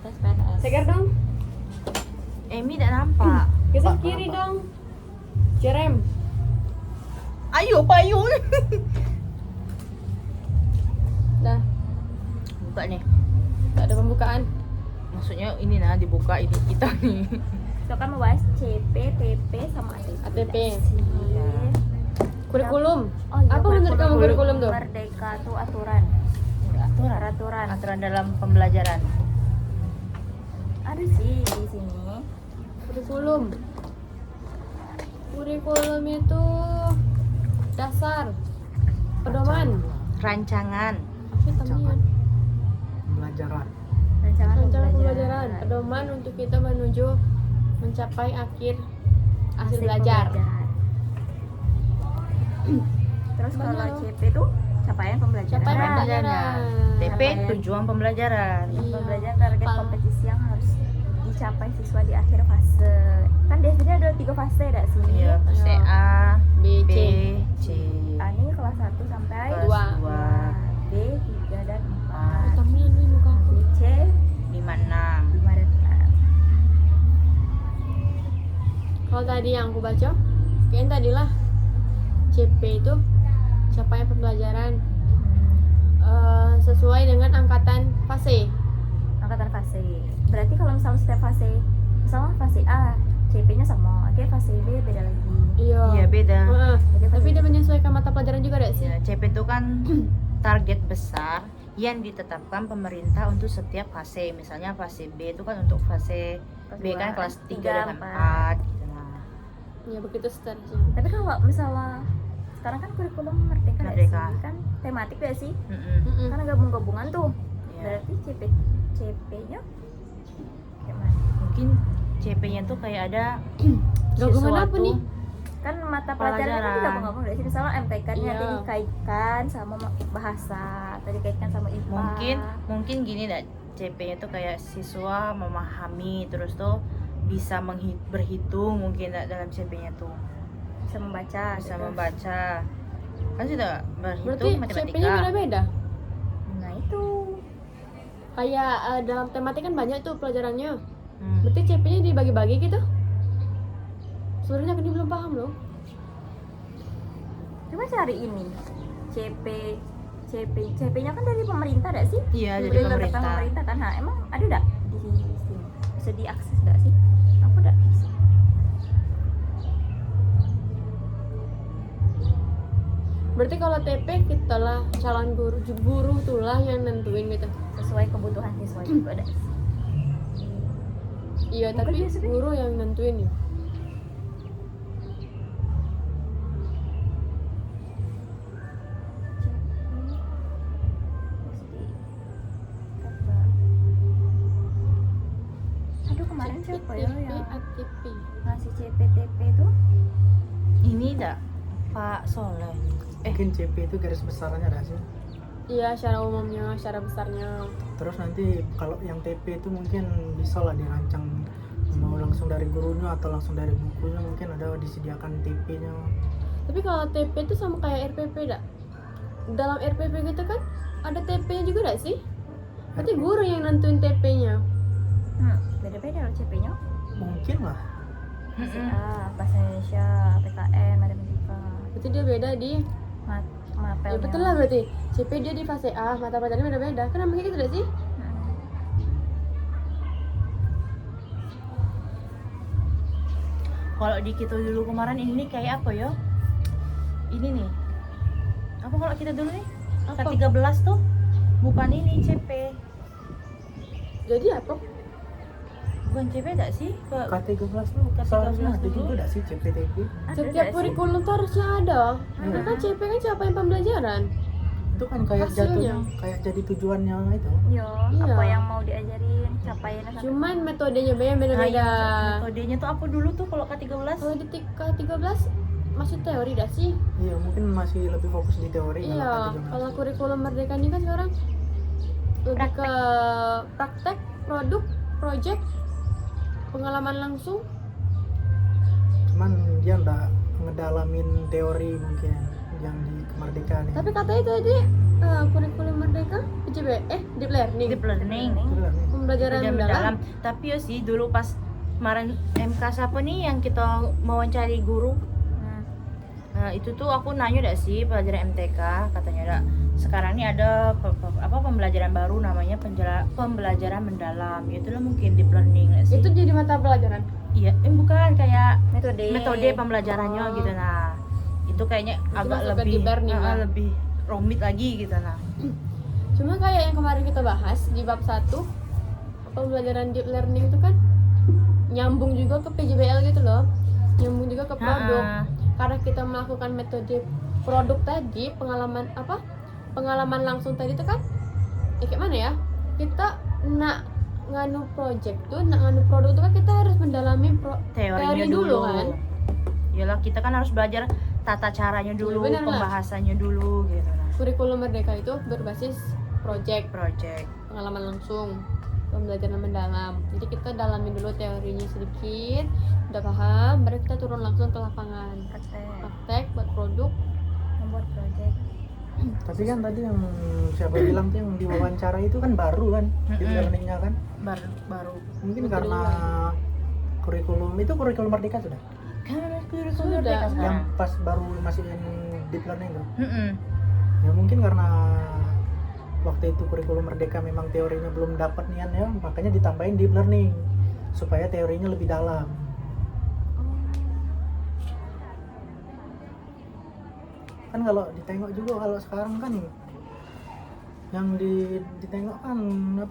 tes PNS. Segar dong. Emi tidak nampak. Geser kiri dong. Jerem. Ayo payung. Dah, Buka nih. tak ada pembukaan. Maksudnya ini nah dibuka ini kita nih. Kita kan membahas CP, TP sama ATP. ATP. Iya. Kurikulum. Oh, iya, Apa menurut kamu kurikulum tuh? Merdeka tuh aturan. Aturan. Peraturan. Aturan dalam pembelajaran. Ada sih di sini. Kurikulum. Kurikulum itu dasar, pedoman, Rancangan. apa namanya? Pelajaran. Rancangan Rencana pembelajaran, pedoman untuk kita menuju mencapai akhir hasil belajar. pembelajaran. Terus kalau Banyak. CP tuh capaian pembelajaran. Capaian Pembelajaran. pembelajaran. TP Capaian. tujuan pembelajaran. Iya. Pembelajaran target Pal- kompetisi yang harus dicapai siswa di akhir fase. Kan biasanya ada 3 fase enggak sih? Iya, fase Iya. A, B, B, C. C. A ini kelas 1 sampai Kelas Dua. 2, B 3 dan 4. Tamnya nih muka aku. B C 5, 6. 5 dan 6. Kalau tadi yang aku baca, kayaknya tadilah CP itu capaian pembelajaran sesuai dengan angkatan fase. Angkatan fase. Berarti kalau misalnya setiap fase, misalnya fase A, CP-nya sama, oke fase B beda lagi. Iya, beda. Heeh. Jadi Tapi fase dia menyesuaikan mata pelajaran juga deh sih. Ya, CP itu kan target besar yang ditetapkan pemerintah untuk setiap fase. Misalnya fase B itu kan untuk fase B kan dua, kelas 3 tiga, dan 4 empat. gitu nah. Ya begitu seterusnya. Tapi kalau misalnya sekarang kan kurikulum merdeka, nggak Merdeka. sih? Kan tematik gak sih? Mm-mm. Kan gabung-gabungan tuh. Iya. Berarti CP-nya gimana? Mungkin CP-nya tuh kayak ada Gabungan apa sesuatu nih? Kan mata pelajarannya kan Pelajaran. digabung-gabung dari sini. Misalnya MTK-nya Iya. nanti dikaitkan sama bahasa, atau dikaitkan sama IPA. mungkin gini dah, CP-nya tuh kayak siswa memahami terus tuh bisa berhitung mungkin dah dalam CP-nya tuh bisa membaca. bisa gitu. membaca kan sudah Berarti berhitung CP-nya matematika. beda-beda. Nah itu. Kayak dalam tematik kan banyak tuh pelajarannya. Hmm. Berarti CP-nya dibagi-bagi gitu. Sebenarnya aku ini belum paham loh. Coba cari ini. CP-nya kan dari pemerintah enggak sih? Iya, dari Udah ditetapkan pemerintah. pemerintah kan. Nah, emang ada enggak di sini? Bisa diakses enggak sih? Aku enggak bisa. Berarti kalau TP kita lah calon guru tuh lah yang nentuin gitu. Sesuai kebutuhan siswa juga ada. Iya, Bukan tapi biasanya. guru yang nentuin ya. Aduh kemarin siapa ya TP, yang ATP. ngasih CPTP tuh? Ini dah Pak Soleh. Mungkin CP itu garis besarnya ada sih. Iya, secara umumnya, secara besarnya. Terus nanti kalau yang TP itu mungkin bisa lah dirancang mau langsung dari gurunya atau langsung dari bukunya, mungkin ada disediakan TP-nya. Tapi kalau TP itu sama kayak RPP dak? Dalam RPP gitu kan ada TP-nya juga dak sih? Berarti guru yang nentuin TP-nya. Beda-beda loh CP-nya. Mungkin lah. Mm-mm. Bahasa Indonesia, PKN, matematika, Berarti dia beda di mapel. ya betul lah berarti. CP dia di fase A, mata pelajarannya beda-beda. Kan namanya gitu dak sih? Kalau di kita dulu kemarin ini kayak apa ya? Ini nih. Apa kalau kita dulu nih? Apa? K13 tuh bukan ini CP. Jadi apa? Bukan CP enggak sih? K13 tuh K13 seharusnya ada dulu. juga enggak sih CPTP? Setiap kurikulum tuh harusnya ada. Iya. Kan CP kan capaian pembelajaran. Itu kan kayak Hasilnya. jatuhnya, kayak jadi tujuannya itu. Yo, Iya. apa yang mau diajarin, capaiannya sampai Cuman metodenya Nah, beda-beda. yang metodenya tuh apa dulu tuh kalau K13? Kalau di K13 masih teori dah sih? Iya, mungkin masih lebih fokus di teori. Iya, kalau kurikulum merdeka ini kan sekarang lebih ke praktek, produk, project, pengalaman langsung. Cuman dia udah ngedalamin teori mungkin yang di kemerdekaan ini. Tapi katanya tadi kurikulum merdeka PJB, deep learning. Deep learning. Itu lah nih. pembelajaran Pembelajaran mendalam. mendalam. Tapi ya sih dulu pas kemarin MK siapa nih yang kita mau cari guru. Nah, itu tuh aku nanya dah sih pelajaran MTK, katanya dah sekarang ini ada pembelajaran baru namanya pembelajaran mendalam. Itulah mungkin deep learning nggak sih? Itu jadi mata pelajaran. Iya, bukan kayak Metode. metode pembelajarannya Oh. gitu. Nah, itu kayaknya Itu agak masuk ke lebih deep learning, kan? lebih rumit lagi gitu. Nah, Cuma kayak yang kemarin kita bahas di bab 1, pembelajaran deep learning itu kan nyambung juga ke PJBL gitu loh. Nyambung juga ke produk. Karena kita melakukan metode produk tadi, pengalaman langsung tadi itu kan kayak mana ya? Kita nak nganu project tuh, nak nganu produk tuh kan kita harus mendalami teorinya teori dulu kan. Yalah, kita kan harus belajar tata caranya dulu, Bener lah. pembahasannya dulu gitu. Nah, Kurikulum Merdeka itu berbasis project, project. pengalaman langsung, pembelajaran mendalam. Jadi kita dalamin dulu teorinya sedikit, udah paham, baru kita turun langsung ke lapangan, praktek buat produk. Membuat project. Tapi kan tadi yang siapa bilang tuh yang diwawancara itu kan baru kan deep learningnya kan. Baru Mungkin Betul. karena kurikulum Merdeka sudah. kan kurikulum Sudah. Merdeka Yang sekarang. pas baru masukin deep learning tuh. Mm-mm. Ya mungkin karena waktu itu kurikulum Merdeka memang teorinya belum dapat nian ya, makanya ditambahin deep learning supaya teorinya lebih dalam. Kan kalau ditengok juga kalau sekarang kan yang ditengok kan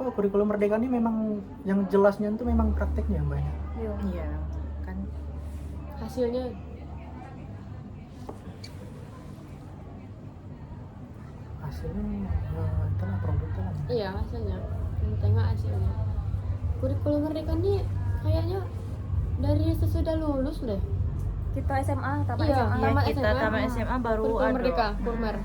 kurikulum Merdeka ini memang yang jelasnya itu memang prakteknya yang banyak. Iya kan. Hasilnya Hasilnya ya itulah produknya lah. iya, hasilnya kita tengok hasilnya. Kurikulum Merdeka ini kayaknya dari sesudah lulus deh. Kita SMA, tamat Iya. SMA. Iya, Tamat kita SMA. tamat SMA baru Kurikulum ada. Merdeka, Kumer.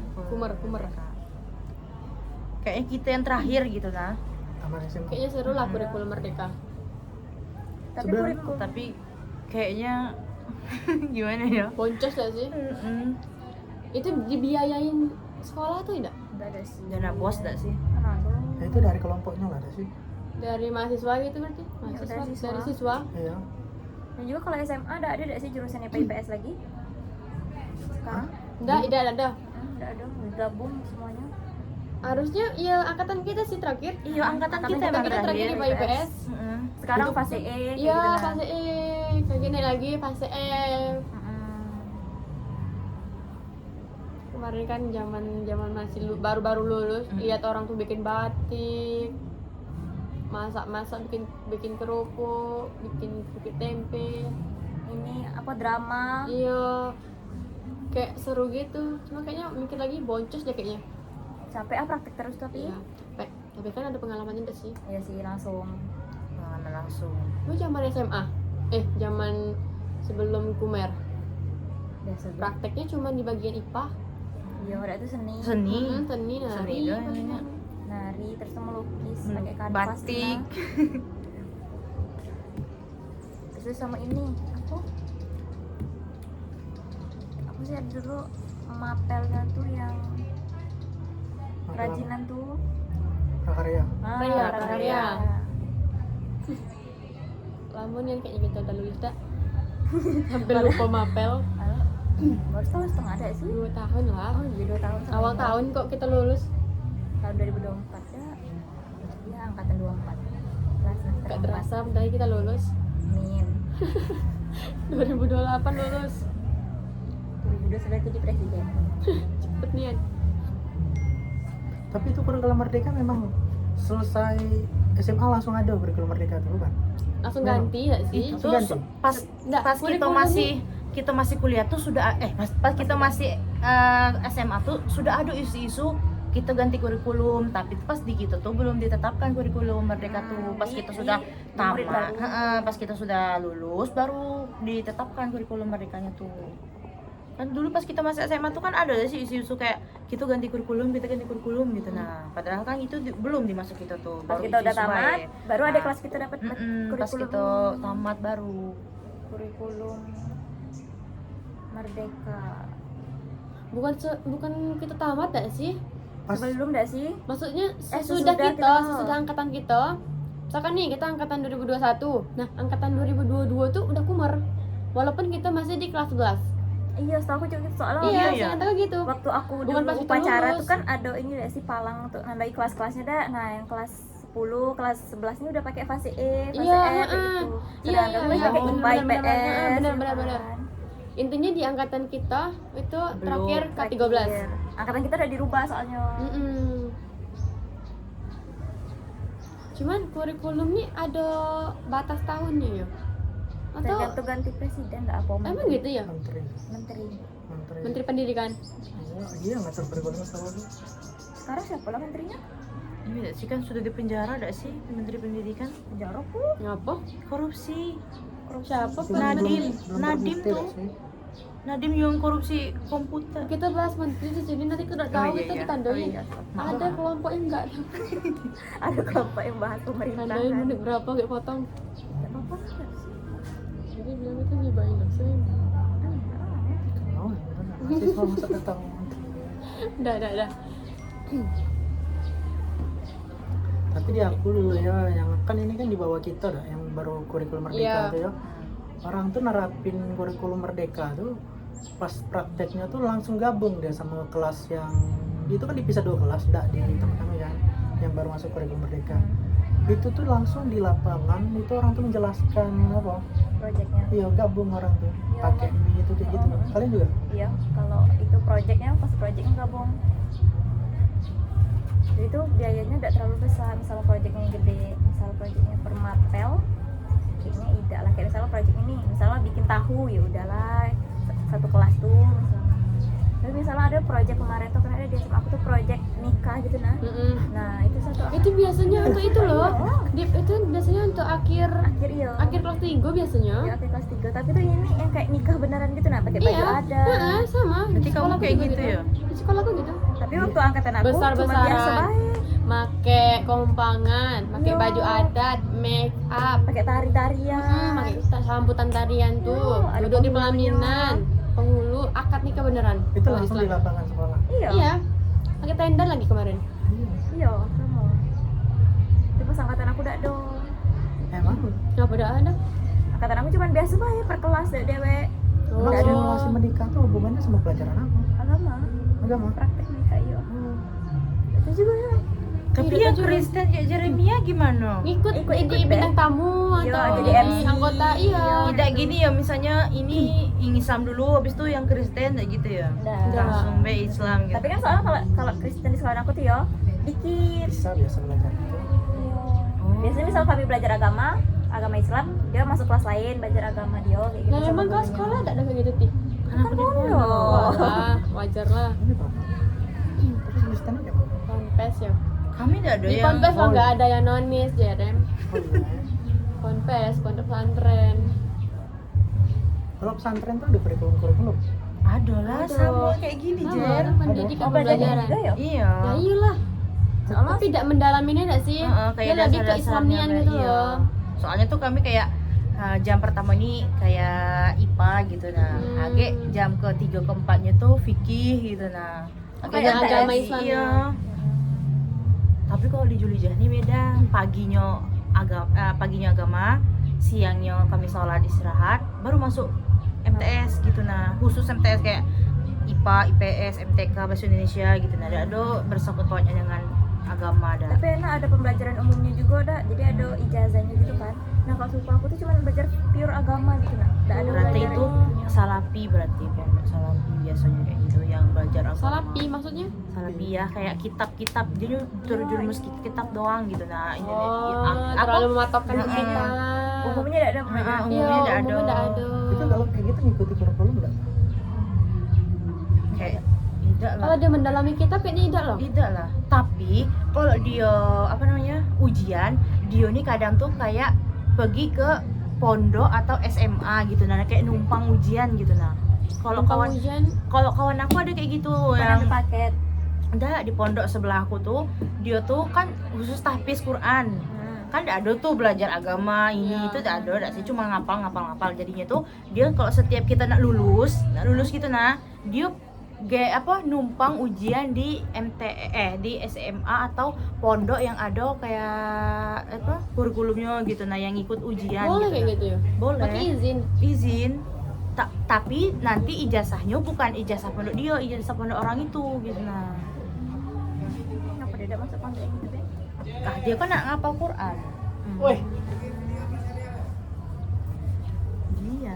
Kayaknya kita yang terakhir gitu nah. Taman SMA. Kayaknya seru lah kurikulum Merdeka. Tapi Sebenarnya- kurikulum Tapi kayaknya gimana ya? Boncos gak sih? Itu dibiayain sekolah tuh tidak? enggak ada sih. Dana bos enggak sih? Mana dong? Ya itu dari kelompoknya lah ada sih. Dari mahasiswa gitu berarti? Mahasiswa, dari siswa. dari siswa. Iya. Dan juga kalau SMA ada enggak sih jurusan IPA IPS lagi? Sekarang? Enggak ada. Enggak ada, gabung semuanya. Harusnya ya angkatan kita sih terakhir. Iya, angkatan Angkatan kita kita emang Kita terakhir di terakhir. IPS. Heeh. Sekarang Itu- fase E kayak Iya, gitu nah. fase E. Kayak gini lagi fase F. Kemarin kan zaman masih baru-baru lulus, lihat orang tuh bikin batik, masak bikin kerupuk, bikin tempe. Ini apa drama? Iya, kayak seru gitu. Cuma kayaknya mikir lagi boncos deh kayaknya. Sampai praktek terus tapi. Iya. Tapi kan ada pengalamannya enggak sih? Iya sih langsung. Pengalaman langsung. Lu zaman SMA? Zaman sebelum Kumer. Biasa bro. Prakteknya cuma di bagian IPA. Iya, udah itu seni. Seni, Seni, nari. Seni doang ininya. Nari terus tuh melukis pakai kanvas. batik. nah. Terus sama ini aku sih ada dulu mapelnya tuh yang kerajinan tuh. Prakarya. Prakarya. Lamun yang kayaknya kita udah lulus dah. Sampai lupa mapel. Baru setengah ada sih. 2 tahun lah. Oh iya 2 tahun. Awal tahun kok kita lulus. Tahun 2024 ya. Iya angkatan 24. Kelas semester Gak 4. terasa bentar lagi kita lulus. Amin. 2028 lulus. 2002 sudah jadi presiden. Cepet nih. Tapi itu kurikulum Merdeka memang selesai SMA langsung ada kurikulum Merdeka tuh bukan? Langsung Memang. ganti gak sih? Itu Ganti. Nggak, pas kita kurikulum masih kuliah tuh sudah pas kita masih SMA tuh sudah ada isu-isu kita ganti kurikulum, tapi pas di kita tuh belum ditetapkan kurikulum Merdeka tuh. Pas kita sudah murid tamat, baru. pas kita sudah lulus baru ditetapkan kurikulum Merdekanya tuh. Kan dulu pas kita masih SMA tuh kan ada sih isu-isu kayak kita ganti kurikulum gitu. Nah, padahal kan itu belum dimasuk kita tuh. Pas Baru kita udah isu-isu tamat, baik. baru ada Nah, kelas kita dapat Pas kurikulum. kita tamat baru. Kurikulum Merdeka. Bukan kita tamat gak sih? Pas Sebelum enggak sih? Maksudnya sesudah sesudah kita. kita, sesudah angkatan kita, misalkan nih kita angkatan 2021. Nah, angkatan 2022 tuh udah kumar. Walaupun kita masih di kelas 11. Iya, setahu aku juga gitu. Soalnya Iya, iya. saya tahu gitu. waktu aku Bukan pas dulu kita upacara lulus. tuh kan ada ini deh si palang untuk nandai kelas-kelasnya dah. Nah, yang kelas 10, kelas 11 ini udah pakai fase E, fase Iya, F kayak heeh. gitu. Iya, Sedangkan iya, gue iya. pakai Bener, IPA, bener, bener, IPS. bener, ya bener, bener. kan. Intinya di angkatan kita itu terakhir Terakhir. K13. Angkatan kita udah dirubah soalnya. Cuman kurikulum nih ada batas tahunnya ya? Atau Tergantung ganti presiden nggak apa emang gitu ya? Menteri. menteri. Menteri Pendidikan. Iya, dia ngatur kurikulum setahu aku. Sekarang siapa lah menterinya? Ini tidak sih kan sudah di penjara tidak sih Menteri Pendidikan? Penjara ku. Ngapa? Korupsi. Siapa? Itu Nadiem. belum Nadiem terbukti, tuh. sih. Nadiem yang korupsi komputer. Kita bahas menteri di sini nanti kita tahu iya, kita iya. ditandain. Iya, Maaf, Ada maaf. kelompok yang enggak ada kelompok yang bahas pemerintahan. tandain menit berapa kayak potong. Nggak apa-apa nggak sih? Jadi bilang itu nyobain dosen. Oh, mahasiswa masa datang. Udah. Tapi di aku dulu ya, yang kan ini kan di bawah kita dah, yang baru kurikulum merdeka Iya. tuh ya. Orang tuh nerapin kurikulum merdeka tuh pas prakteknya tuh langsung gabung dia sama kelas yang itu kan dipisah 2 kelas, dak di teman kami kan yang baru masuk kurikulum merdeka. Itu tuh langsung di lapangan itu orang tuh menjelaskan apa? Proyeknya. Iya, gabung orang tuh Iya. pakai ini itu kayak gitu. Kalian juga? Iya, kalau itu proyeknya pas proyeknya gabung. Jadi itu biayanya tidak terlalu besar. Misalnya proyeknya gede, misalnya proyeknya permapel, kayaknya tidak lah. Kayak misalnya proyek ini, misalnya bikin tahu ya udahlah satu kelas tuh misalnya. Tapi misalnya ada proyek kemarin tuh kan ada di SMA aku tuh proyek nikah gitu nah. Nah itu satu Itu biasanya untuk itu loh. Iya. Itu biasanya untuk akhir akhir iya. akhir kelas 3 biasanya. Ya, akhir kelas 3. Tapi tuh ini yang kayak nikah beneran gitu nah, pakai baju Iya. adat. Heeh, sama. Di Berarti kamu sekolahku kayak juga gitu ya? Di sekolahku gitu. Tapi waktu angkatan aku cuma Besar-besaran. biasa baik. Make kompangan, pakai Iya. baju adat, make up, Pakai tari-tarian. pakai sambutan tarian tuh, Iya, ada duduk di penghulunya. pelaminan, penghulu, akad nikah beneran. Itu Kalau langsung di Islam. lapangan sekolah. Iya. Iya, pakai tenda lagi kemarin. Iya. Iya, sama. Tapi pas angkatan aku udah ada. Emang Nggak pada ada. Angkatan aku cuma biasa baik per kelas dewek emang Nggak ada. simulasi menikah tuh hubungannya sama pelajaran apa? agama. Agama. Praktek nikah iya. Itu juga ya. Tapi Iya, yang juga. Kristen kayak Jeremia gimana? Ngikut Ikut jadi deh. bintang tamu Iya, atau jadi MC. anggota iya. Tidak gini ya, misalnya ini Islam dulu, habis itu yang Kristen kayak gitu ya. Nah. Nggak. Langsung be Islam gitu. Tapi kan soalnya kalau Kristen di sekolah aku tuh ya dikit. Bisa biasa belajar itu. Iya. Biasanya misal kami belajar agama Islam, dia masuk kelas lain belajar agama dia kayak gitu. Nah, sama emang kau gurunya. sekolah ada kayak gitu Ti? Kan aku di Kan pondok. pondok. Wah, wajar lah. Ini apa? Tapi Kristen aja Bang. Ponpes ya. Kami tidak ada Di yang Ponpes mah Oh, nggak ada yang nonis, Jerem. Oh iya. Ponpes, pondok pesantren. Kalau pesantren tuh ada kurikulum. ada lah Ada. sama kayak gini Sama, Jer. pendidikan Oh, belajar pembelajaran. juga ya? Iya. Ya iyalah. Soalnya Tapi tidak mendalaminya enggak sih? Heeh, Dia lebih ke Islamian gitu iya. loh. Soalnya tuh kami kayak jam pertama ini kayak IPA gitu nah. Age jam ke-3 ke-4-nya tuh fikih gitu nah. Kayak MTS, agama Islam iya. ya. Tapi kalau di Julijah ini beda. Paginya agama, siangnya kami sholat istirahat, baru masuk MTS gitu nah. Khusus MTS kayak IPA, IPS, MTK, Bahasa Indonesia gitu nah. Ada bersangkut pautnya dengan agama dah. tapi enak ada pembelajaran umumnya juga dah. Jadi ada ijazahnya gitu kan. Nah kalau suku aku tuh cuma belajar pure agama gitu nah. Nggak ada Berarti belajar itu itunya. salafi berarti pondok salafi biasanya kayak gitu yang belajar agama. Salapi maksudnya? Salafi ya kayak kitab-kitab jadi turun-turun kitab doang gitu nah. Ini Oh, terlalu mematokkan Heeh. kita. Umumnya nggak ada pembelajaran. Heeh. Iya, Umumnya nggak umumnya ada. nggak ada. Itu kalau kayak gitu ngikuti kurikulum enggak? kayak tidak lah. Kalau dia mendalami kitab kayaknya tidak loh. Tidak lah. Tapi kalau dia apa namanya ujian, dia nih kadang tuh kayak pergi ke pondok atau SMA gitu nah kayak numpang ujian gitu nah. Kalau kawan ujian, aku ada kayak gitu Bukan yang ambil paket. ada di pondok sebelah aku tuh dia tuh kan khusus tahfiz Quran. Kan tidak ada tuh belajar agama ini Iya. itu tidak ada sih cuma ngapal jadinya tuh dia kalau setiap kita nak lulus gitu nah dia numpang ujian di di SMA atau pondok yang ada kayak apa kurikulumnya gitu. Nah yang ikut ujian Boleh gitu. kayak gitu ya? Boleh. Pakai izin. Izin. Tapi nanti ijazahnya bukan ijazah pondok dia, ijazah pondok orang itu gitu. Nah, Kenapa dia tidak masuk pondok yang gitu deh? dia kan nak ngapal Quran. Woi, Iya.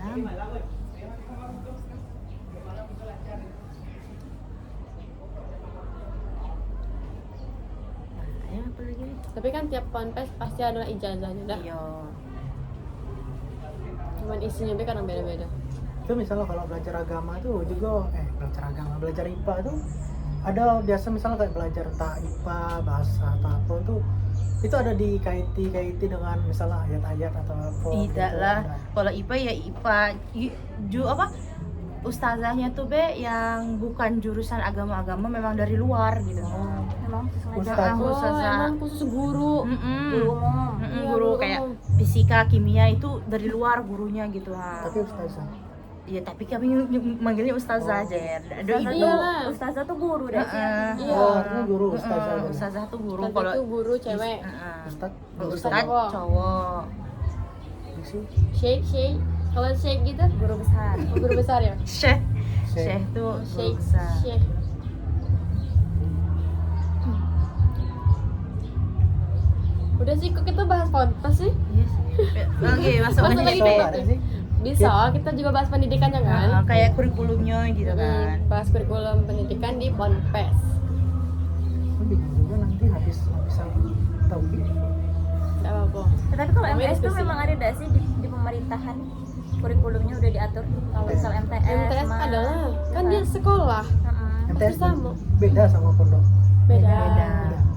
Nah, apa lagi? Tapi kan tiap ponpes pasti ada ijazahnya dah. Iya. Cuman isinya be kadang beda-beda. itu misalnya kalau belajar agama tuh juga belajar IPA tuh ada biasa misalnya kayak belajar entah IPA, bahasa atau apa itu ada dikaiti dengan misalnya ayat-ayat atau apa Tidak gitu. lah. Nah, Kalau IPA ya IPA. Apa? Ustazahnya tuh yang bukan jurusan agama-agama memang dari luar gitu. Memang sengaja Ustaz. Oh, Ustazah. emang khusus guru. guru umum. Iya, Guru guru kayak umum. fisika, kimia itu dari luar gurunya gitu. Ha. tapi ustazah Iya, tapi kami manggilnya ustazah aja ya. Ada Ustazah ibu. Iyalah. Ustazah tuh guru deh. Iya. oh artinya guru ustazah gitu. Ustazah tuh guru. Tapi itu guru cewek. Ustaz Ustaz cowok. cowok. sih Sheikh. Kalau sheikh gitu, Guru besar. guru besar ya? Syekh. Syekh. Syekh tuh guru Sheikh. besar. Sheikh. Udah sih, kok kita bahas ponpes sih? Yes. Oke, masuk Masuk aja lagi Pe. deh. ada sih Bisa, kita juga bahas pendidikannya kan? Kayak kurikulumnya gitu kan. Bahas kurikulum pendidikan di ponpes. aku bingung juga nanti habis tahu Tidak apa-apa. Tetapi kalau Namanya MTS tuh diskusi. memang ada nggak sih di pemerintahan kurikulumnya udah diatur? Kalau misal MTS, MTS mah, adalah kan apa? dia sekolah. Heeh. MTS sama. beda sama pondok Beda. Beda.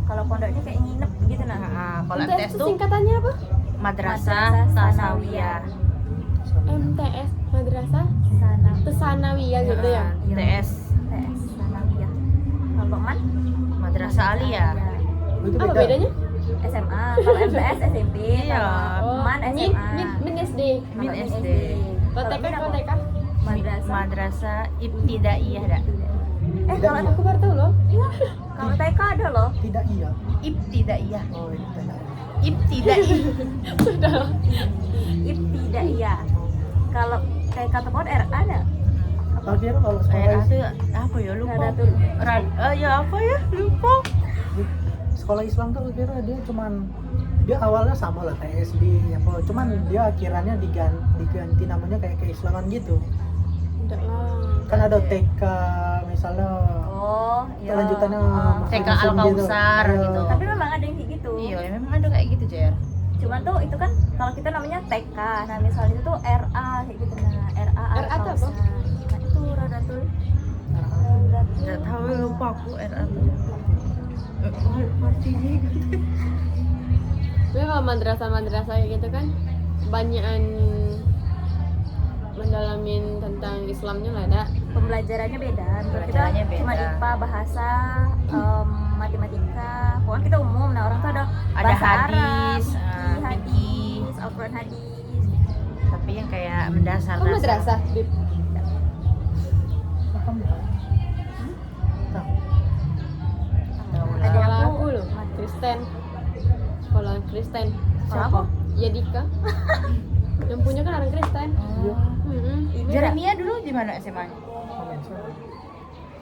Kalau pondoknya kayak nginep gitu nah. Kalau MTS MTS itu tuh singkatannya apa? Madrasah Madrasah Sanawiyah. MTS Madrasah Sana Tesanawiyah gitu ya. MTS MTS Sanawiyah. Kalau man Madrasah Aliyah. itu Apa beda bedanya? SMA, kalau MTS SMP, Iya. kalau man SMA. Min SD. Min Kalau SD. Kalau TK, kalau TK. Madrasah. Madrasah Ibtidaiyah dah. Kalau Aku baru tahu loh. kalau TK ada loh. tidak iya Ibtidaiyah. oh ini tidak Ibtidaiyah. Sudah. Ibtidaiyah. Kalau TK telepon RA ada. kalau kira kalau sekolah Itu apa ya lupa. Radatul. Ya apa ya lupa. sekolah Islam tuh kira dia cuman dia awalnya sama lah kayak SD apa cuman dia akhirannya diganti namanya kayak keislaman gitu Enggak lah. kan ada TK misalnya Oh, iya. lanjutannya TK Muslim Al-Kausar Iya. gitu. Tapi memang ada yang kayak gitu. Iya, memang ada kayak gitu, Jer. Cuman tuh itu kan kalau kita namanya TK. Nah, misalnya itu tuh RA kayak gitu nah. RA RA tuh apa? Al-Kausar. Nah, itu Radatul. Enggak tahu lupa aku RA tuh. Artinya gitu. Tapi kalau madrasah kayak gitu kan banyakan mendalamin tentang Islamnya lah ada. Pembelajarannya beda. Menurut kita Pembelajarannya cuma beda. IPA, bahasa, matematika. Pokoknya kita umum. Nah, orang tuh ada Ada bahasa hadis, Arab, fikih. hadis, Al-Quran hadis. Tapi yang kayak mendasar. Kok madrasah? Bib? Paham ya? Ada yang Sekolah tuh aku loh, Kristen. Sekolah Kristen. Siapa? Ya Dika. Yang punya kan orang Kristen. Oh. Ini Jeremia dulu di mana SMA-nya? Komentar.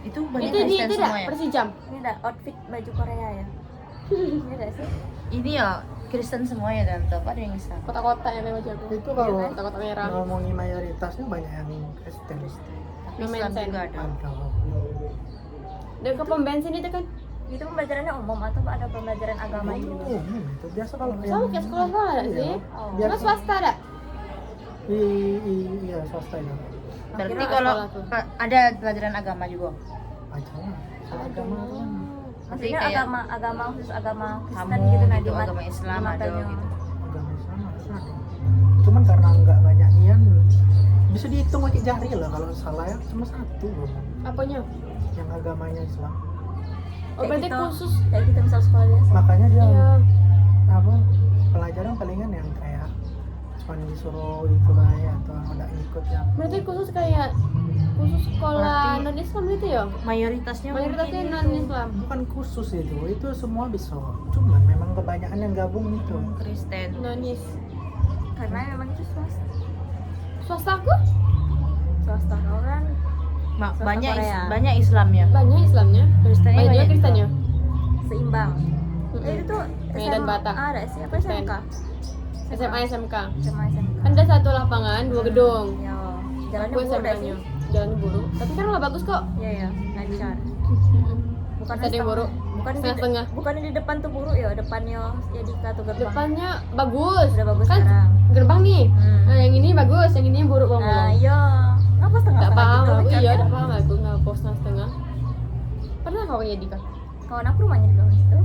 Itu banyak Itu di Kristen itu semua dah ya? Persijam. Ini ada outfit baju Korea ya. Ini ada sih. Ini ya Kristen semua ya tante, apa ada yang Islam? Kota-kota yang lewat aku. Itu kalau Kota-kota merah. ngomongin mayoritasnya banyak yang Kristen. Tapi No Islam mention. juga ada. Ada. Dan ke pom bensin itu kan Itu pembelajarannya umum atau ada pembelajaran agama gitu? Itu biasa kalau sama kayak sekolah ada Iya. sih. Oh. Biasa. Cuma swasta ada. Iya swasta itu. Berarti Kira kalau sekolah tuh. ada pelajaran agama juga. Aja lah. Agama itu kan Maksudnya kayak agama khusus agama Kristen kamu gitu nah gitu, di agama Islam ada matanya. gitu. agama Islam harusnya ada. Cuman karena nggak banyak nian bisa dihitung pakai jari lah kalau salah ya cuma satu loh Apanya? yang agamanya Islam. Oh berarti khusus. Kayak gitu misal sekolah biasa. Makanya dia Iya. apa pelajaran palingan yang kayak cuma disuruh itu baik atau ada ikut yang Berarti khusus sekolah Berarti- non Islam gitu ya? Mayoritasnya Mayoritasnya mungkin non Islam. bukan khusus itu semua bisa, cuman memang kebanyakan yang gabung itu. Kristen. Nonis. Karena memang itu swasta. Swasta aku Swasta kan Swasta Korea. Banyak Islamnya. banyak Islamnya. Kristennya Banyak juga banyak Kristennya. seimbang. Mm-mm. Itu tuh Medan Bata. ada sih apa Kristen. SMK? SMA SMK. SMA SMK. Kan ada satu lapangan, 2 gedung. Yo, jalannya Aku buruk dah sih. SMK-nya. Jalan buruk. Tapi kan lah bagus kok. Iya ya, lancar. Bukan Ada yang buruk. Bukan Setengah-setengah. bukan di depan tuh buruk ya, depannya ya di kartu gerbang. Depannya bagus. Udah bagus Kan sekarang. gerbang nih. Hmm. Nah, yang ini bagus, yang ini buruk Nah, banget. iya. Apa Gak setengah-setengah paham gitu? aku, iya Caranya? gak paham aku, gak paham setengah. Pernah kau kayak Dika? Kawan aku rumahnya di bawah situ.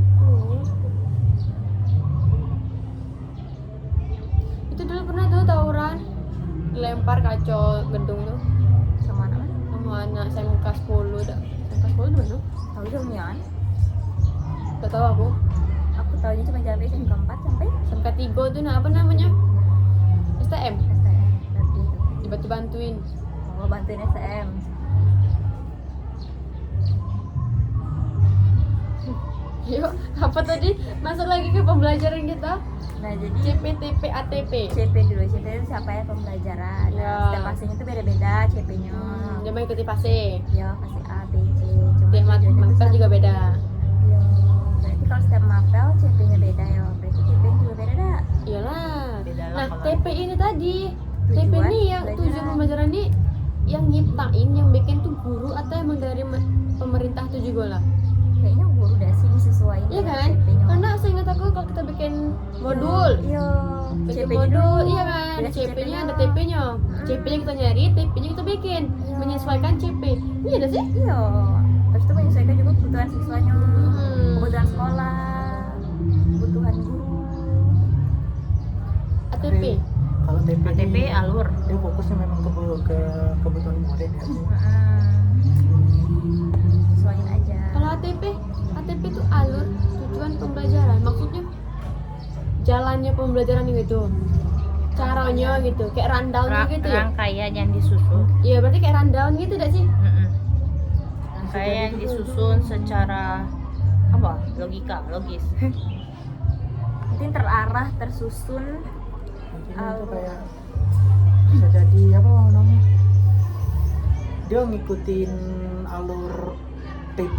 Itu dulu pernah tuh tawuran, dilempar kacau gedung tuh Sama anak mana? sama anak SMK 10 dah. SMK 10 di mana? Tahu dong Mian. Gak tau aku. Aku tahunya cuma jalan SMK 4 sampai SMK 3 tuh nah apa namanya? STM. STM. Berarti itu. Dibantu-bantuin. Oh, bantuin STM. Yuk, apa tadi? Masuk lagi ke pembelajaran kita. Nah, jadi CPTP ATP. CP dulu. CP itu siapa ya pembelajaran. Nah, Ya. setiap fasenya itu beda-beda CP-nya. Dia mengikuti fase. Ya, fase A, B, C. Cuma Setiap tujuannya tuh mapel sama. juga beda. Ya, berarti kalau setiap mapel CP-nya beda ya. Berarti CP juga beda dah. Iyalah. Beda lah Nah, kalau- TP ini tadi. TP Tujuan ini yang pembelajaran. tujuan pembelajaran ini yang nyiptain, yang bikin tuh guru atau emang dari pemerintah tuh juga lah. Kayaknya guru dah sih disesuaikan Iya dengan kan? CP-nya. Karena seingat aku kalau kita bikin modul, Iya, bikin CP-nya modul, dulu. iya kan? Dikasih CP-nya ada CP-nya. TP-nya. CP-nya kita nyari, TP-nya kita bikin, Iya. menyesuaikan CP. Iya ada sih? Iya. Terus itu menyesuaikan juga kebutuhan siswanya, Hmm. kebutuhan sekolah, kebutuhan guru. ATP. Kalau TP, ATP ini, alur. dia fokusnya memang ke kebutuhan murid ya. Sesuaiin aja. Kalau ATP itu alur tujuan pembelajaran. Maksudnya jalannya pembelajaran gitu. Caranya gitu, kayak rundown gitu ya. Rangkaian yang disusun. Iya, berarti kayak rundown gitu dah sih. Rangkaian yang disusun secara apa? Logis. Mungkin terarah, tersusun. Mungkin itu kayak bisa jadi apa namanya, dia ngikutin alur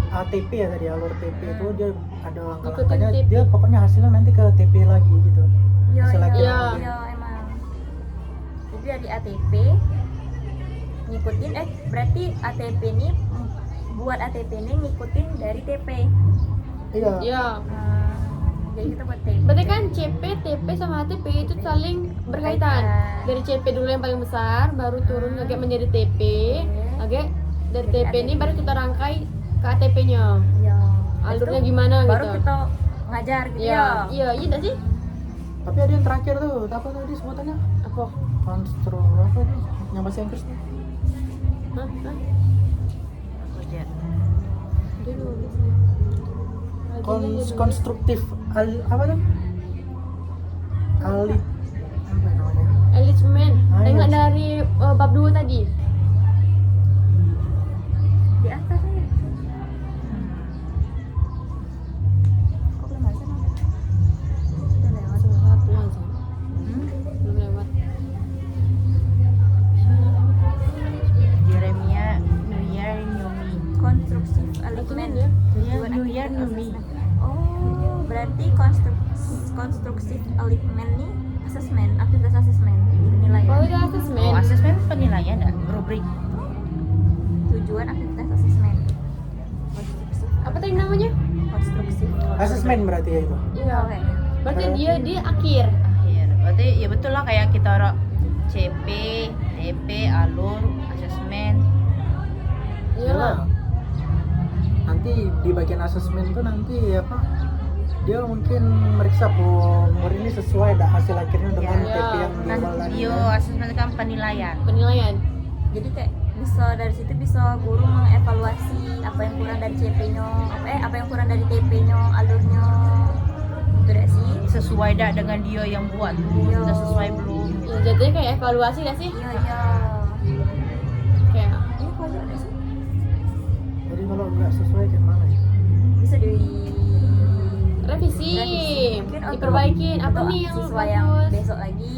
ATP ya tadi, alur TP itu dia ada langkah-langkahnya, Ngikutin TP. dia pokoknya hasilnya nanti ke TP lagi gitu. Iya, Hasil iya, akhirnya. iya, emang. Jadi dari ATP ngikutin berarti ATP ini buat ATP ini ngikutin dari TP. Iya. Iya. Jadi kita buat TP. Berarti kan CP, TP sama ATP itu saling berkaitan. Dari CP dulu yang paling besar, baru turun agak menjadi TP. Agak dari Jadi TP ini ATP. baru kita rangkai ke ATP-nya. Iya. Alurnya Terus itu gimana baru gitu. kita ngajar gitu Iya, ya. iya, iya dah sih. Tapi ada yang terakhir tuh, apa tadi sebutannya? Apa? Konstru apa tuh? Yang bahasa Inggris tuh? Hah? Hah? Kerja. Dia nulis. Konstruktif apa tuh? Alit apa namanya? Alignment. Ah, Tengok iya. dari bab 2 tadi. Di atas nih. Kok belum masuk? Udah lewat. Satu aja. Hmm? Belum lewat. Jeremia New Year New Me. Konstruksi Satu alignment. ya. Tujuan New Year aktivitas New Me. assessment. Oh, berarti konstruksi alignment nih asesmen, aktivitas asesmen, penilaian. Oh, itu asesmen. Oh, asesmen penilaian enggak? Rubrik. Tujuan aktivitas asesmen. Konstruksi. Apa tadi namanya? Konstruksi. Asesmen berarti ya itu. Iya. Oke. Berarti dia akhir. Akhir. Berarti ya betul lah kayak kita orang CP, TP, alur, asesmen. Iya lah. Nanti di bagian asesmen tuh nanti apa? Dia mungkin meriksa murid ini sesuai dah hasil akhirnya dengan Ya. TP yang di awal Nanti tadi. yo asesmen kan penilaian. Penilaian. Jadi kayak bisa dari situ bisa guru mengevaluasi apa yang kurang dari CP-nya, apa yang kurang dari TP-nya, alurnya. Itu deh sih. sesuai dah dengan dia yang buat tuh, Iya. sudah sesuai belum gitu. Ya, jadinya kayak evaluasi gak sih? Iya iya. Kayak Ini pojok ada sih. Jadi kalau nggak sesuai kayak mana ya? Bisa di revisi, Mungkin untuk- diperbaikin apa untuk nih yang siswa yang bagus. besok lagi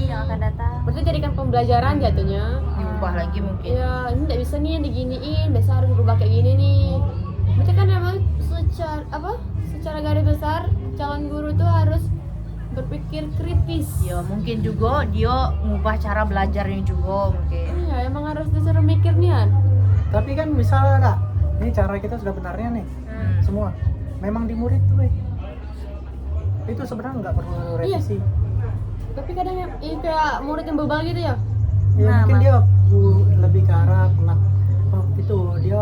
yang akan datang. Berarti jadikan pembelajaran jatuhnya. Diubah lagi mungkin. Ya, ini nggak bisa nih yang diginiin, biasa harus berubah kayak gini nih. Berarti kan emang secara garis besar calon guru tuh harus berpikir kritis. Ya mungkin juga dia ngubah cara belajarnya juga mungkin. Iya, emang harus disuruh mikir nih kan. Tapi kan misalnya Kak, ini cara kita sudah benarnya nih semua. Memang di murid tuh, itu sebenarnya nggak perlu revisi. Tapi kadang ya, kayak murid yang bebal gitu ya. Ya Nah, mungkin Mak. dia lebih ke arah itu dia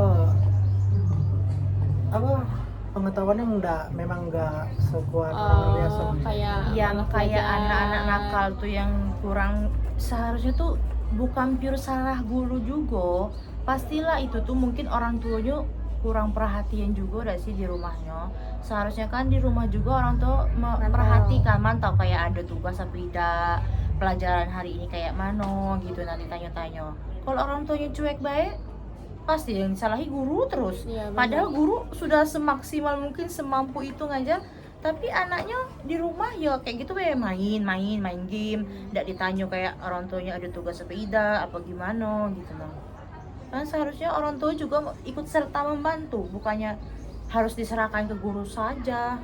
apa pengetahuannya memang nggak sekuat orang biasa. Kayak Yang kayak belajar. anak-anak nakal tuh yang kurang, seharusnya tuh bukan pure salah guru juga. Pastilah itu tuh mungkin orang tuanya kurang perhatian juga dah sih di rumahnya. Seharusnya kan di rumah juga orang tua memperhatikan, mantau kayak ada tugas apa tidak, pelajaran hari ini kayak mana gitu, nanti tanya-tanya. Kalau orang tuanya cuek baik, pasti yang disalahi guru terus. Iya, benar. Padahal guru sudah semaksimal mungkin semampu itu ngajar, tapi anaknya di rumah ya kayak gitu main game, tidak ditanya kayak orang tuanya ada tugas apa tidak, apa gimana gitu loh. Kan seharusnya orang tua juga ikut serta membantu, bukannya harus diserahkan ke guru saja.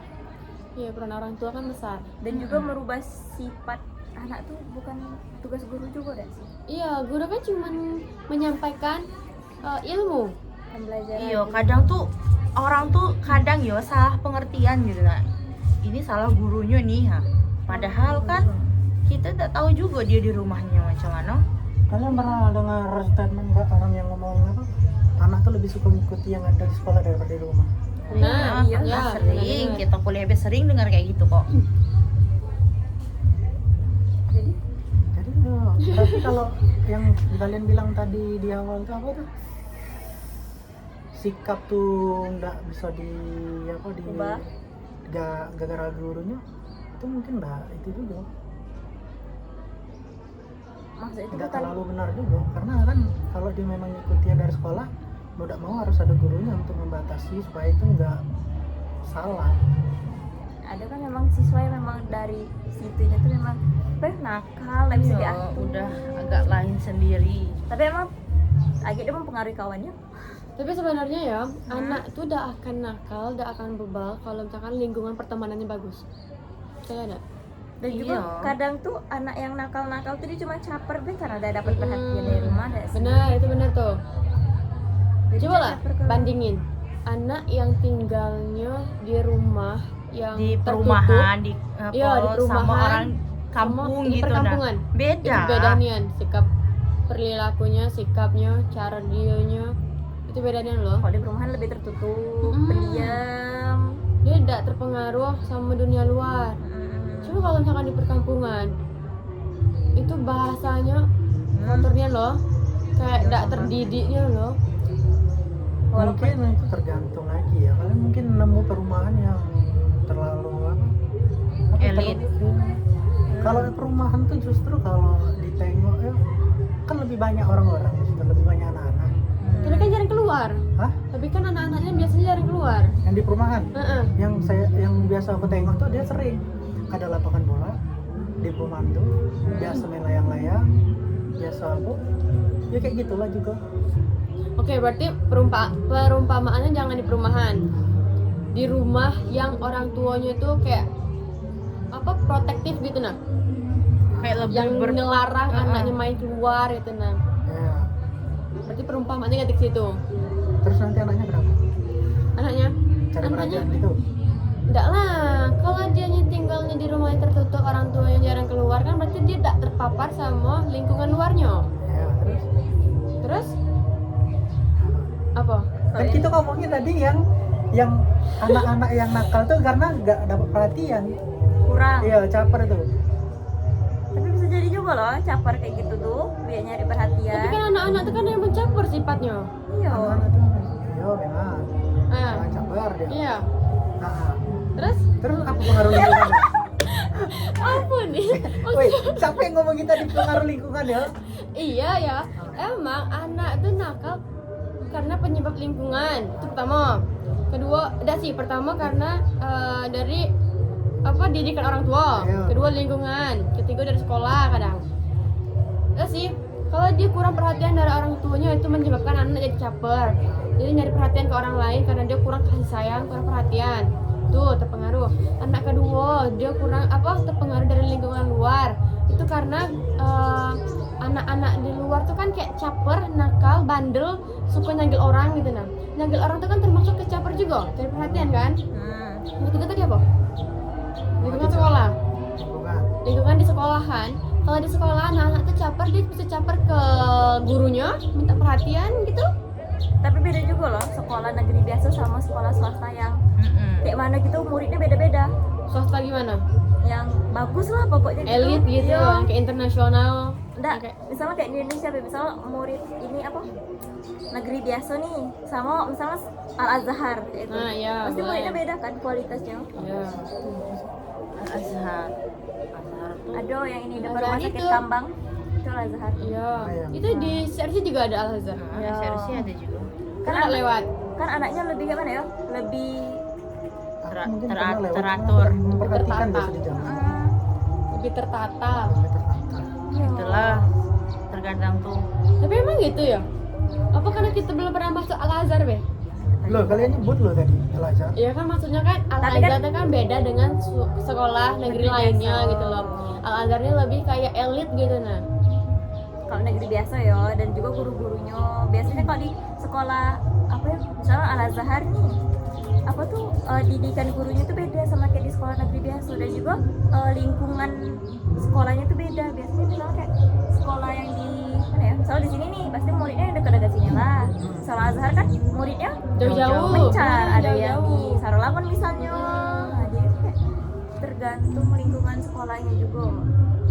Iya, peran orang tua kan besar. Dan juga merubah sifat anak tuh bukan tugas guru juga dah sih. Iya, guru kan cuma menyampaikan ilmu. Pembelajaran. Iya, kadang tuh orang tuh kadang ya salah pengertian gitu nah. Ini salah gurunya nih ha. Padahal kan kita tidak tahu juga dia di rumahnya macam mana. Kalian pernah dengar statement nggak orang yang ngomong apa? Anak tuh lebih suka mengikuti yang ada di sekolah daripada di rumah. Nah, iya, ya, sering benar-benar. kita kuliah sering dengar kayak gitu kok. Jadi Jadi tapi kalau yang kalian bilang tadi di awal tuh apa tuh? Sikap tuh nggak bisa Ubah. gara-gara gurunya itu mungkin nggak itu juga maksud itu nggak bukan terlalu benar juga karena kan kalau dia memang ngikutin dari sekolah mau tidak mau harus ada gurunya untuk membatasi supaya itu nggak salah. ada kan memang siswa yang memang dari situnya tuh memang nakal, nggak bisa Iya, diatur. udah agak lain sendiri. Tapi emang agak dia mempengaruhi kawannya. Tapi sebenarnya ya, anak tuh udah akan nakal, udah akan bebal kalau misalkan lingkungan pertemanannya bagus. Saya ada. Dan juga Iya. kadang tuh anak yang nakal-nakal tuh dia cuma caper be karena udah dapat perhatian dari rumah ada sih. Benar, itu benar tuh. Jadi Coba dia lah caper ke- bandingin anak yang tinggalnya di rumah yang Di tertutup, perumahan, di apa, Iya, di sama perumahan, orang kampung sama di gitu perkampungan. nah. Beda. Itu beda nian, sikap perilakunya, sikapnya, cara dianya itu beda nian loh. Kalau di perumahan lebih tertutup, pendiam. Dia tidak terpengaruh sama dunia luar. Cuma kalau misalkan di perkampungan itu bahasanya kotornya loh, kayak tidak terdidiknya loh. Walaupun Mungkin itu tergantung lagi ya. Kalian mungkin nemu perumahan yang terlalu apa? Elit. Kalau di perumahan tuh justru kalau ditengok ya kan lebih banyak orang-orang, justru lebih banyak anak-anak. Tapi kan jarang keluar. Hah? Tapi kan anak-anaknya biasanya jarang keluar. Yang di perumahan? Heeh. Yang biasa aku tengok tuh dia sering ada lapangan bola di perumahan tuh, biasa main layang-layang, biasa apa? Ya kayak gitulah juga. Oke, berarti perumpamaannya jangan di perumahan. Di rumah yang orang tuanya tuh kayak apa protektif gitu nah. Kayak lebih Yang ngelarang anaknya main keluar gitu nah. Ya. Berarti perumpamaannya nggak di situ. Terus nanti anaknya kenapa? Anaknya Cari Anaknya? perhatian gitu. enggak lah. Kalau dia tinggalnya di rumah yang tertutup, orang tuanya jarang keluar kan berarti dia tidak terpapar sama lingkungan luarnya. Ya, terus Terus apa? kan kita ngomongin tadi yang anak-anak yang nakal tuh karena nggak dapat perhatian. kurang. Iya, caper tuh. Tapi bisa jadi juga loh caper kayak gitu tuh biar nyari perhatian. Tapi kan anak-anak itu kan yang mencampur sifatnya. Iya. Anak-anak tuh iya memang Ah, caper dia. iya. Nah, Terus terus apa pengaruh lingkungan? Ampun nih. Woi, siapa yang ngomong kita di pengaruh lingkungan ya? Iya ya, emang anak tuh nakal karena penyebab lingkungan itu pertama. Kedua, pertama karena dari didikan orang tua. Iya. Kedua lingkungan. Ketiga dari sekolah kadang. Udah sih, kalau dia kurang perhatian dari orang tuanya itu menyebabkan anak jadi caper. Jadi nyari perhatian ke orang lain karena dia kurang kasih sayang, kurang perhatian. Tuh terpengaruh. Anak kedua dia kurang terpengaruh dari lingkungan luar. Itu karena anak-anak di luar tuh kan kayak caper, nakal, bandel, suka nyagil orang gitu nah. Nyagil orang tuh kan termasuk ke caper juga, cari perhatian kan. Yang ketiga tadi apa? Lingkungan sekolah. Lingkungan. Lingkungan di sekolahan. Kalau di sekolah anak-anak tuh caper, dia bisa caper ke gurunya, minta perhatian gitu. Tapi beda juga loh sekolah negeri biasa sama sekolah swasta yang kayak mana gitu, muridnya beda-beda. Swasta gimana? Yang bagus lah pokoknya gitu. Elit gitu, Iya. yang kayak internasional. Enggak, Kayak- misalnya kayak di Indonesia, misalnya murid ini negeri biasa nih, sama misalnya Al Azhar kayak itu. Nah, iya, Pasti boleh. muridnya beda kan kualitasnya. Iya. Azhar tuh Ada yang ini depan Al-Azhar rumah sakit itu. Kambang, itu Al Azhar. Iya. Iya. Itu di CRC juga ada Al Azhar. Ya. seharusnya ada juga Kan ada lewat. Kan anaknya lebih gimana ya? Lebih Aku mungkin Ter- pernah lewat, teratur. cuma memperhatikan Tertata. biasa di jalan. Lebih tertata. Lebih tertata. itulah terkadang tuh Tapi emang gitu ya? Apa karena kita belum pernah masuk Al Azhar, Be? Loh, kalian nyebut loh tadi Al-Azhar. Iya kan maksudnya kan Al Tapi Azhar kan beda dengan sekolah negeri Negeri lainnya biasa. gitu loh. Al Azharnya lebih kayak elit gitu nah. kalau negeri biasa ya, dan juga guru-gurunya biasanya kalau di sekolah misalnya Al Azhar nih didikan gurunya tuh beda sama kayak di sekolah negeri biasa, dan juga lingkungan sekolahnya tuh beda. Biasanya misalnya kayak sekolah yang di mana ya, misalnya di sini nih pasti muridnya yang dekat-dekat sini lah. Sekolah Azhar kan muridnya Jauh-jauh. mencar, Nah, ada yang di jauh-jauh. Sarolaman misalnya. Nah, jadi kayak tergantung lingkungan sekolahnya juga.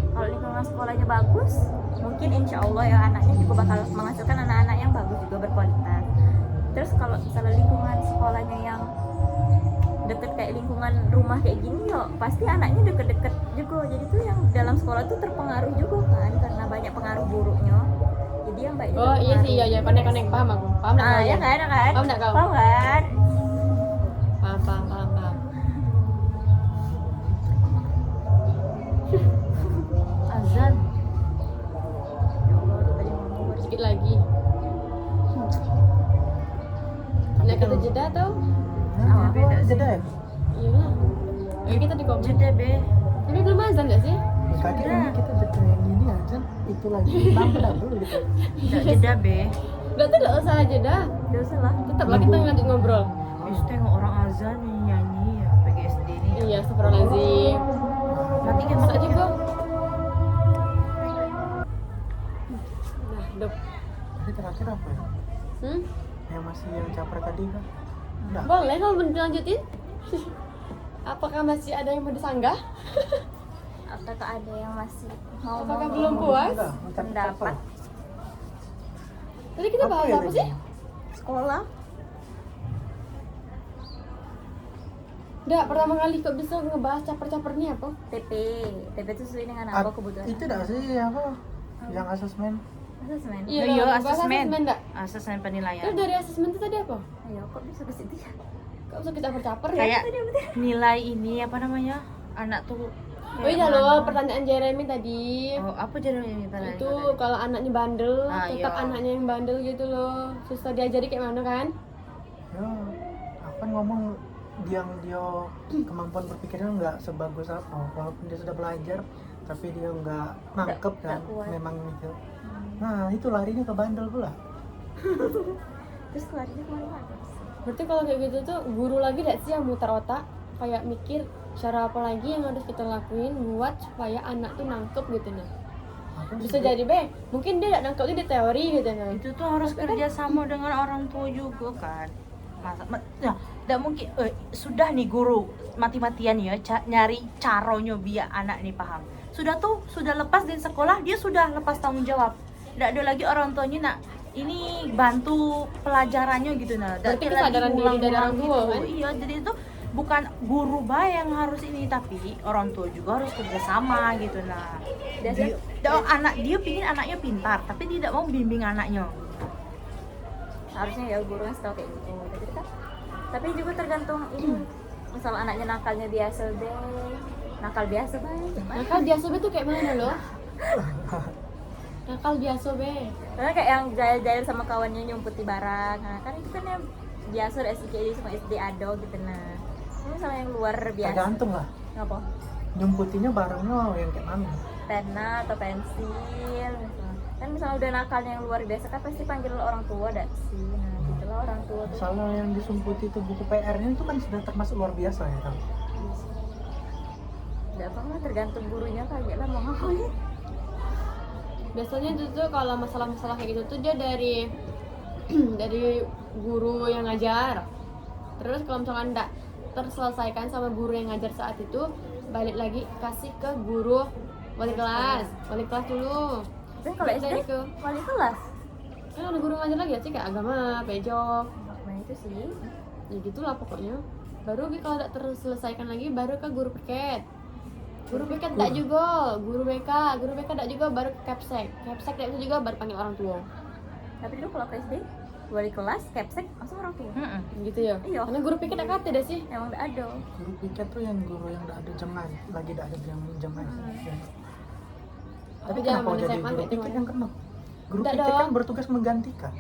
Kalau lingkungan sekolahnya bagus, mungkin insya Allah ya anaknya juga bakal menghasilkan anak-anak yang bagus juga berkualitas. Terus kalau misalnya lingkungan sekolahnya yang deket kayak lingkungan rumah kayak gini ya pasti anaknya deket-deket juga. Jadi tuh yang dalam sekolah tuh terpengaruh juga kan karena banyak pengaruh buruknya. Jadi yang baiknya Oh iya sih, iya konek-konek paham aku. Paham enggak kau? ya kan, Paham nggak kau? Paham kan? Paham. azan Ya Allah, tadi ngomong Sedikit lagi. Nak kata jeda tau? Nah, beda sih. jeda ya? Iya lah. Oke, kita di komen. jeda be Tapi belum azan nggak sih? Tadi ini kita jeda yang ini aja, itu lagi double gitu. tidak jeda be Berarti nggak usah jeda. Gak usah lah. Tetaplah kita lanjut ngobrol. Terus tengok orang azan nyanyi ya PGSD ini Iya, astagfirullahaladzim. matikan Masa matikan juga. Nah, dok. Tadi terakhir apa ya? Yang masih yang caper tadi kan? Enggak. Boleh kalau mau dilanjutin? Apakah masih ada yang mau disanggah? Apakah ada yang masih mau Apakah ngomong? belum puas? Enggak, mencapai Pendapat. caper. Tadi kita bahas ya apa tadi? sih? Sekolah. Nggak, pertama kali kok bisa ngebahas caper-capernya apa? TP itu sesuai dengan Ah, apa kebutuhan? itu enggak sih apa? Yang asesmen. Asesmen. Iya, Iya, bahas asesmen. nggak? asesmen penilaian Terus dari asesmen itu tadi apa? Ayo, kok bisa ke situ ya? Kok bisa ke caper-caper ya? kayak nilai ini apa namanya anak tuh Oh iya loh, pertanyaan Jeremy tadi. oh apa jadi ini tadi Itu kalau anaknya bandel, Ah, tetap iya. anaknya yang bandel gitu loh. Susah diajari kayak mana kan? Ya, aku kan ngomong dia kemampuan berpikirnya nggak sebagus apa, walaupun dia sudah belajar tapi dia nggak nangkep kan, nggak kuat. memang gitu. Nah itu larinya ke bandel pula. Terus keluarnya kemana-mana? Berarti kalau kayak gitu tuh guru lagi gak sih yang muter otak, kayak mikir cara apa lagi yang harus kita lakuin buat supaya anak tuh nangkep gitu nah. Aku Bisa jadi mungkin dia gak nangkep di teori gitu nah. itu tuh harus kerja sama dengan orang tua juga kan ya tidak mungkin sudah nih guru mati-matian ya nyari caranya biar anak ini paham sudah lepas dari sekolah dia sudah lepas tanggung jawab tidak ada lagi orang tuanya nak ini bantu pelajarannya gitu nah. Berarti Tidak kesadaran lagi diri dari ngulang-ngulang orang tua, kan? iya jadi itu bukan guru yang harus ini, tapi orang tua juga harus kerjasama gitu. Nah, anak dia pingin anaknya pintar, tapi tidak mau bimbing anaknya. Harusnya ya guru ngasih tau kayak gitu. Tapi juga tergantung ini. Misal anaknya nakalnya biasa deh, nakal biasa baik. Nakal biasa be tuh kayak mana loh? Nakal biasa be. Karena kayak yang jahil-jahil sama kawannya nyumputi barang. Nah, kan itu kan yang biasa udah SDKD sama SD ado gitu. Nah, ini misalnya yang luar biasa. Tergantung lah. Apa? Nyumputinya barangnya yang kayak mana? Pena atau pensil misalnya. Kan misalnya udah nakalnya yang luar biasa kan pasti panggil orang tua dak sih. Nah, gitulah orang tua tuh. Misalnya yang disumputi itu buku PR-nya itu kan sudah termasuk luar biasa ya kan? Enggak apa-apa, tergantung gurunya kayak lah mau ngapain. Biasanya itu tuh kalau masalah-masalah kayak gitu tuh dia dari dari guru yang ngajar. Terus kalau misalkan enggak terselesaikan sama guru yang ngajar saat itu, balik lagi kasih ke guru wali kelas dulu. Dan kalau SD Dari ke wali kelas. kan ada guru ngajar lagi ya sih kayak agama, pejok, Nah, itu sih. ya gitulah pokoknya. Baru kalau enggak terselesaikan lagi baru ke guru piket. Guru piket enggak juga, guru BK enggak juga baru ke capsek enggak bisa juga baru panggil orang tua. Tapi dulu kalau ke SD wali kelas, capsek, langsung orang tua. Gitu ya. Iya. Karena guru piket enggak kate deh sih. Emang enggak ada. Guru piket tuh yang guru yang udah ada jam lain, lagi udah ada jam lain. Tapi Tapi kenapa zaman jadi SMA guru kayak piket gimana? yang kena? Guru Enggak piket kan dong. bertugas menggantikan.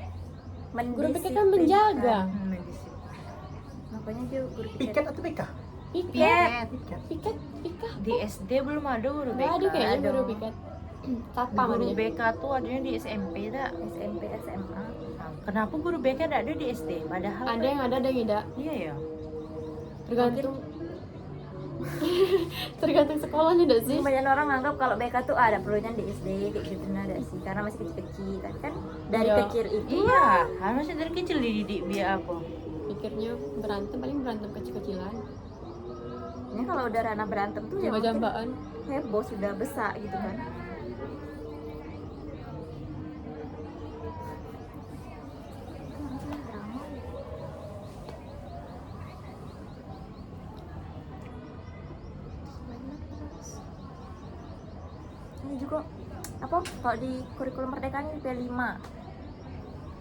Guru piket kan menjaga. Makanya dia guru Piket atau PK? Piket. Piket. Piket. Di SD belum ada guru BK. Enggak ada kayaknya ada. guru piket. Satpam Guru adanya. BK tuh adanya di SMP dah. SMP, SMA. Nah, kenapa guru BK tidak ada di SD? Padahal Ada yang ada yang tidak. iya ya. Tergantung tergantung sekolahnya enggak sih? Banyak orang nganggap kalau BK tuh ada perlunya di SD kayak gitu, nah ada sih karena masih kecil-kecil. Tapi kan dari Iya. kecil itu Iya, harusnya dari kecil dididik biar apa? Pikirnya paling berantem kecil-kecilan. ya kalau udah ranah berantem tuh ya mungkin Jamba-jambaan. heboh sudah besar gitu kan. Ini juga apa kalau di kurikulum merdeka ini P5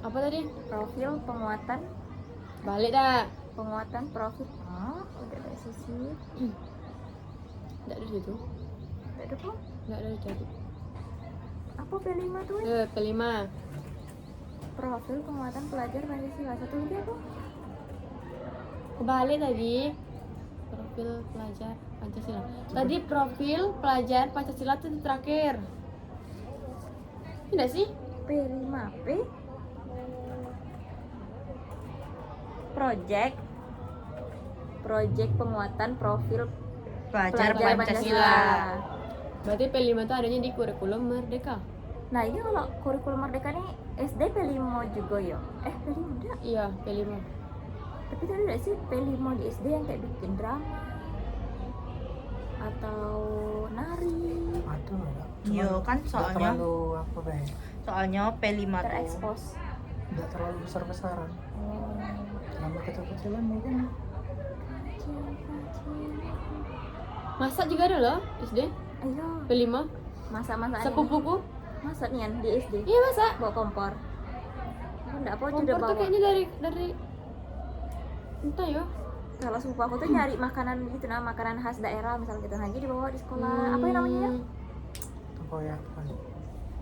Apa tadi? profil penguatan Balik dah. profil udah ada sisi Enggak ada di situ. udah ada kok Enggak ada jadi. apa P5 tuh Kelima. profil penguatan pelajar Pancasila satu lagi apa Kebalik tadi. Profil pelajar Pancasila. Tadi profil pelajar Pancasila itu terakhir. Tidak sih? P5P project penguatan profil Pelajar pelajar Pancasila. Berarti P5 itu adanya di kurikulum Merdeka. Nah ini kalau kurikulum merdeka nih SD P5 juga ya P5 enggak Iya, P5. tapi tadi enggak sih P5 di SD yang kayak bikin drama atau nari Ada enggak? Iya kan Nggak soalnya terlalu apa be? soalnya P5 tuh terekspos. Enggak terlalu besar-besaran. Nama kecil-kecilan mungkin. Masak juga ada loh SD. Ayo P5. masa-masa Sepupuku. masa nih di SD Iya masak. bawa kompor enggak apa itu Kompor udah tuh bawa kayaknya dari entah ya. kalau sepupu aku tuh nyari makanan gitu nah makanan khas daerah misalnya gitu lagi dibawa di sekolah apa yang namanya ya? Tempoyak kan.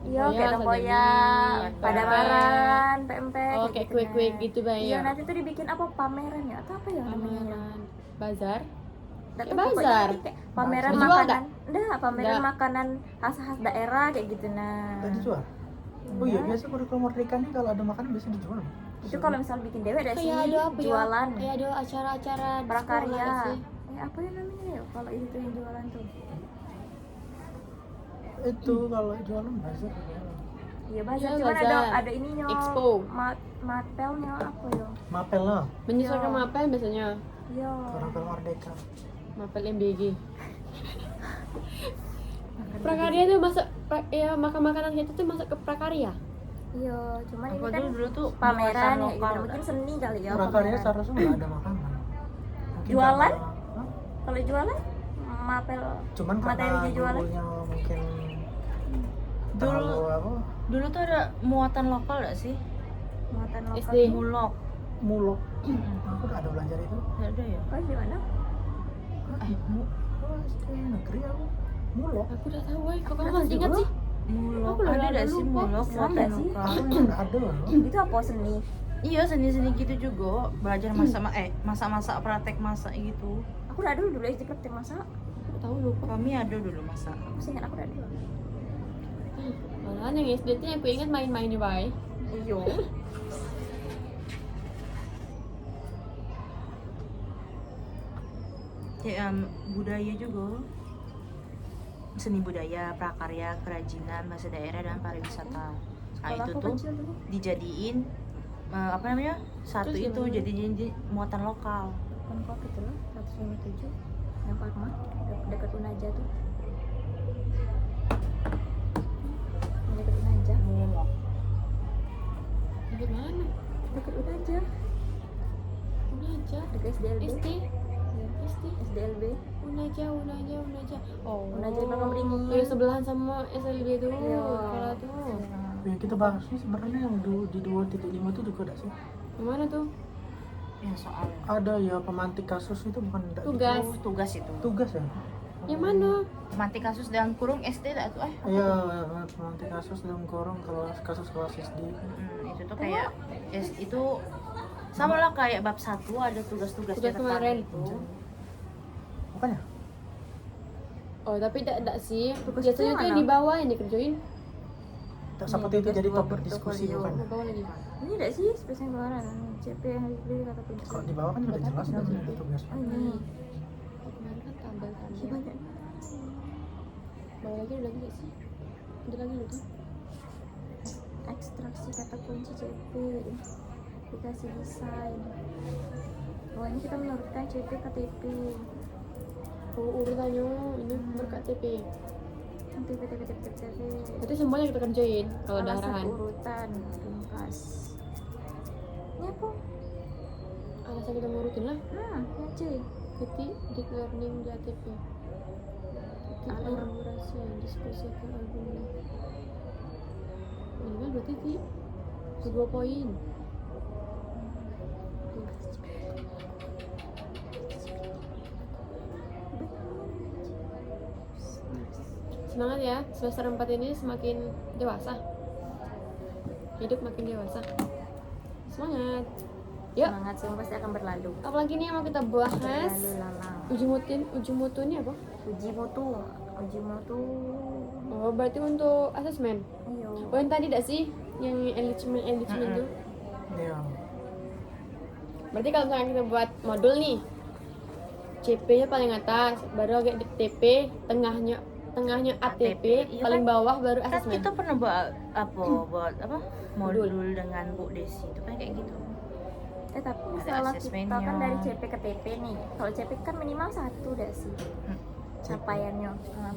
Iya, Tempoyak, kayak tempoyak, sajami, padamaran, pempek. Oh, kayak kue-kue gitu Bay Iya, ya. nanti tuh dibikin apa pameran ya? Atau apa ya namanya? Pameran. Bazar. Nggak Kayak tahu, pokoknya bazar. nanti kayak pameran Dijual makanan. Enggak, pameran Nggak. makanan khas-khas daerah kayak gitu nah. Udah dijual? Oh iya, biasa kurikulum merdeka nih kalau ada makanan biasa dijual. Itu kalau misal bikin dewe ada sih Kayak ada apa ya? jualan Kayak ada acara-acara di sekolah prakarya. nggak sih? Apa ya namanya ya? Kalau itu tuh yang jualan tuh. Itu kalau jualan bazar. Iya, bazar Iya, cuman bazar. ada ininya. Expo. Mapelnya apa ya? Mapel lah, Menyesuaikan Iya. mapel biasanya. Iya. kurikulum merdeka. Mapel MBG. Prakarya itu masuk ya makan makanan itu tuh masuk ke prakarya. Iya, cuman Aku ini kan dulu tuh pameran ya, lokal gitu. Mungkin seni kali ya. Prakarya pameran. seharusnya nggak ada makanan. Yang mungkin Jualan? Hah? Kalau jualan mapel Cuman karena materinya jualan. gurunya mungkin Dulu- terlalu apa Dulu tuh ada muatan lokal gak sih? muatan lokal. SD. Mulok. muluk. Aku udah ada belajar itu. Gak ada ya? Kau di mana? Oh, SD negeri aku muluk. Aku udah tahu, kok kamu Aku masih ingat juga. sih? Mulok. Aku udah Ada gak sih lupa. mulok? Sama Muatan gak sih? lokal. Aku udah ada loh. Itu apa seni? Iya, seni-seni gitu juga. Belajar masak-masak praktek masak gitu. Aku udah ada dulu SD praktek masak. Aku tahu lupa. Kami ada dulu masak. Aku sih ingat aku udah ada. Malahan yang SD tuh yang aku ingat main-main di bay. Iyo. Ya, budaya juga. Seni budaya, prakarya, kerajinan, bahasa daerah dan pariwisata. Nah, Kalau itu aku tuh kecil dulu. dijadiin apa namanya? Satu Terus itu gimana? jadi muatan lokal. Kan kok gitu loh, 157 yang Parma dekat Unaja tuh. Yang dekat Unaja. Mulok. Di mana? Dekat Unaja. Una aja. Dekat SDLB. SD. Iya. SD. SDLB. Unaja. Oh. Unaja di Bangka Beringin. Kayak sebelahan sama SLB tuh. Iya. Sekolah tuh. Yang kita bahas ini sebenarnya yang di 2.5 itu juga ada sih. Yang mana tuh? Ya soal Ada ya pemantik kasus itu bukan enggak Tugas. tugas itu. tugas ya. Yang mana? Mati kasus dalam kurung SD tak tuh Iya, pemantik kasus dalam kurung kalau kasus kelas SD. itu tuh kayak itu sama lah kayak bab 1 ada tugas-tugas Tugas catatan kemarin. itu. Bukannya? Oh, tapi tidak sih. Tugas Biasanya itu tuh yang mana? di bawah yang dikerjain. Tak seperti itu tugas jadi dua topik diskusi portofolio. bukan? Di bawah lagi. Ini enggak sih spesial kemarin CP yang dibeli kata kunci. Kalau di bawah kan udah jelas kan ada tugas. Oh ini. Oh, kemarin kan Ih, tabel-tabel. banyak. Bawah lagi ada lagi nggak sih? Ada lagi loh tuh. Ekstraksi kata kunci CP. Aplikasi desain. Oh ini kita menurutkan CP KTP. Oh, urutannya ini ber-KTP. TP. Berarti semuanya kita kerjain kalau ada Alasan arahan. urutan ringkas. Ini apa? Alasan kita ngurutin lah. Ya C. Titik deep learning di ATP. Titik Alur. elaborasi diskusikan albumnya. Ini kan 2 titik. Itu 2 poin. Semangat ya, semester 4 ini semakin dewasa. Hidup makin dewasa. Semangat. Yuk, Semangat semua pasti akan berlalu. apalagi nih yang mau kita bahas? Berlalu lalang. Uji mutu ini apa? Uji mutu. Oh, berarti untuk asesmen. Iya. Oh, yang tadi tidak sih? Yang enrichment tuh. Iya. Berarti kalau misalnya kita buat modul nih, CP-nya paling atas, baru agak TP, tengahnya ATP, Iya paling kan? bawah baru Kan asesmen. kita pernah buat apa modul dengan Bu Desi itu kan kayak gitu. Tapi Ada misalnya asesmennya. kita kan dari CP ke TP nih. Kalau CP kan minimal 1 dah sih capaiannya. Iya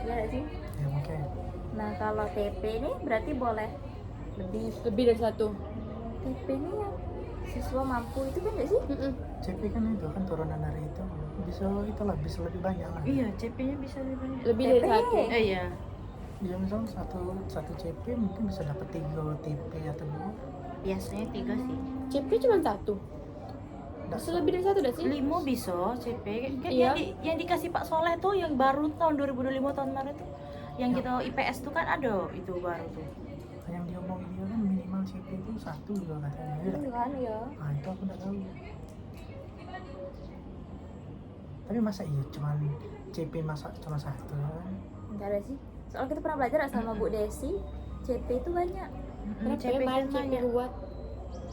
nggak sih? Ya oke. Nah kalau TP nih berarti boleh lebih. Lebih dari 1. TP ini yang siswa mampu itu kan nggak sih? CP kan itu kan turunan dari itu bisa lebih banyak lah. Iya, CP-nya bisa lebih banyak. Lebih dari TP. 1. Iya. Ya misalnya satu CP mungkin bisa dapat 3 TP atau 2. Biasanya 3 sih. CP cuma 1. Bisa lebih dari 1 dah sih? 5 bisa CP. Kan Iya. yang dikasih Pak Soleh tuh yang baru tahun 2025 tahun kemarin tuh. Yang kita IPS tuh kan ada itu baru tuh. Yang diomongin dia kan minimal CP itu 1 juga katanya. Ya. Iya kan ya. Nah itu aku nggak tahu. Tapi masa iya cuman CP cuma 1 kan? Enggak ada sih. Soalnya kita pernah belajar sama Bu Desi, CP itu banyak. Kenapa CP ya main kan CP banyak. buat?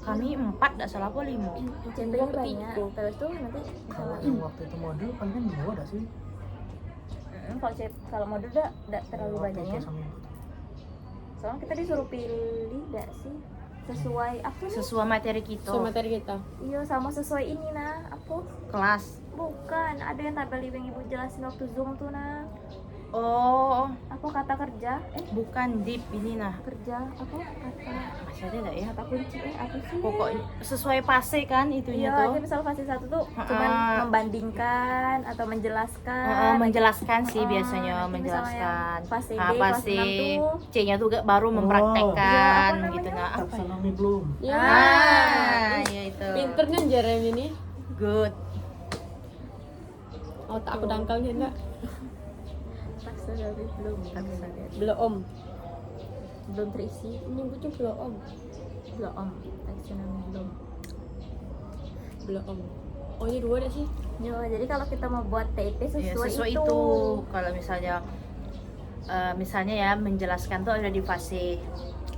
Kami 4 enggak salah apa 5. CP Dua nya ke banyak. tiga. Terus tuh nanti Kalau misalnya yang waktu itu modul paling kan 2 dah sih. kalau modul enggak terlalu Waktu banyaknya. itu sama ibu. Soalnya kita disuruh pilih enggak sih sesuai apa nih? Sesuai materi kita. So, materi kita. Iya sama sesuai ini nah apa? Kelas. Bukan, ada yang tabel yang ibu jelasin waktu zoom tuh nah. Oh, Apa kata kerja, bukan deep ini nah. kerja apa kata Masih ada enggak ya? kata kunci apa sih? Pokoknya sesuai fase kan itunya Iya, tuh. dia misal fase 1 tuh cuman membandingkan atau menjelaskan. Menjelaskan sih biasanya nanti misalnya menjelaskan. fase D, Apa fase sih 6 tuh C-nya tuh baru Oh. mempraktekkan Iya, apa gitu namanya? nah. Apa ya? Taksonomi belum. Ya. Ya itu. Pinter kan Jeremy ini. Good. Otak aku dangkalnya enggak? taksonomi belum. Belum. Belum terisi. Nyebutnya belum. Belum. Taksonomi belum. Belum. Oh ini 2 deh sih. Ya, jadi kalau kita mau buat TIP Ya, sesuai, sesuai itu. Kalau misalnya ya menjelaskan tuh ada di fase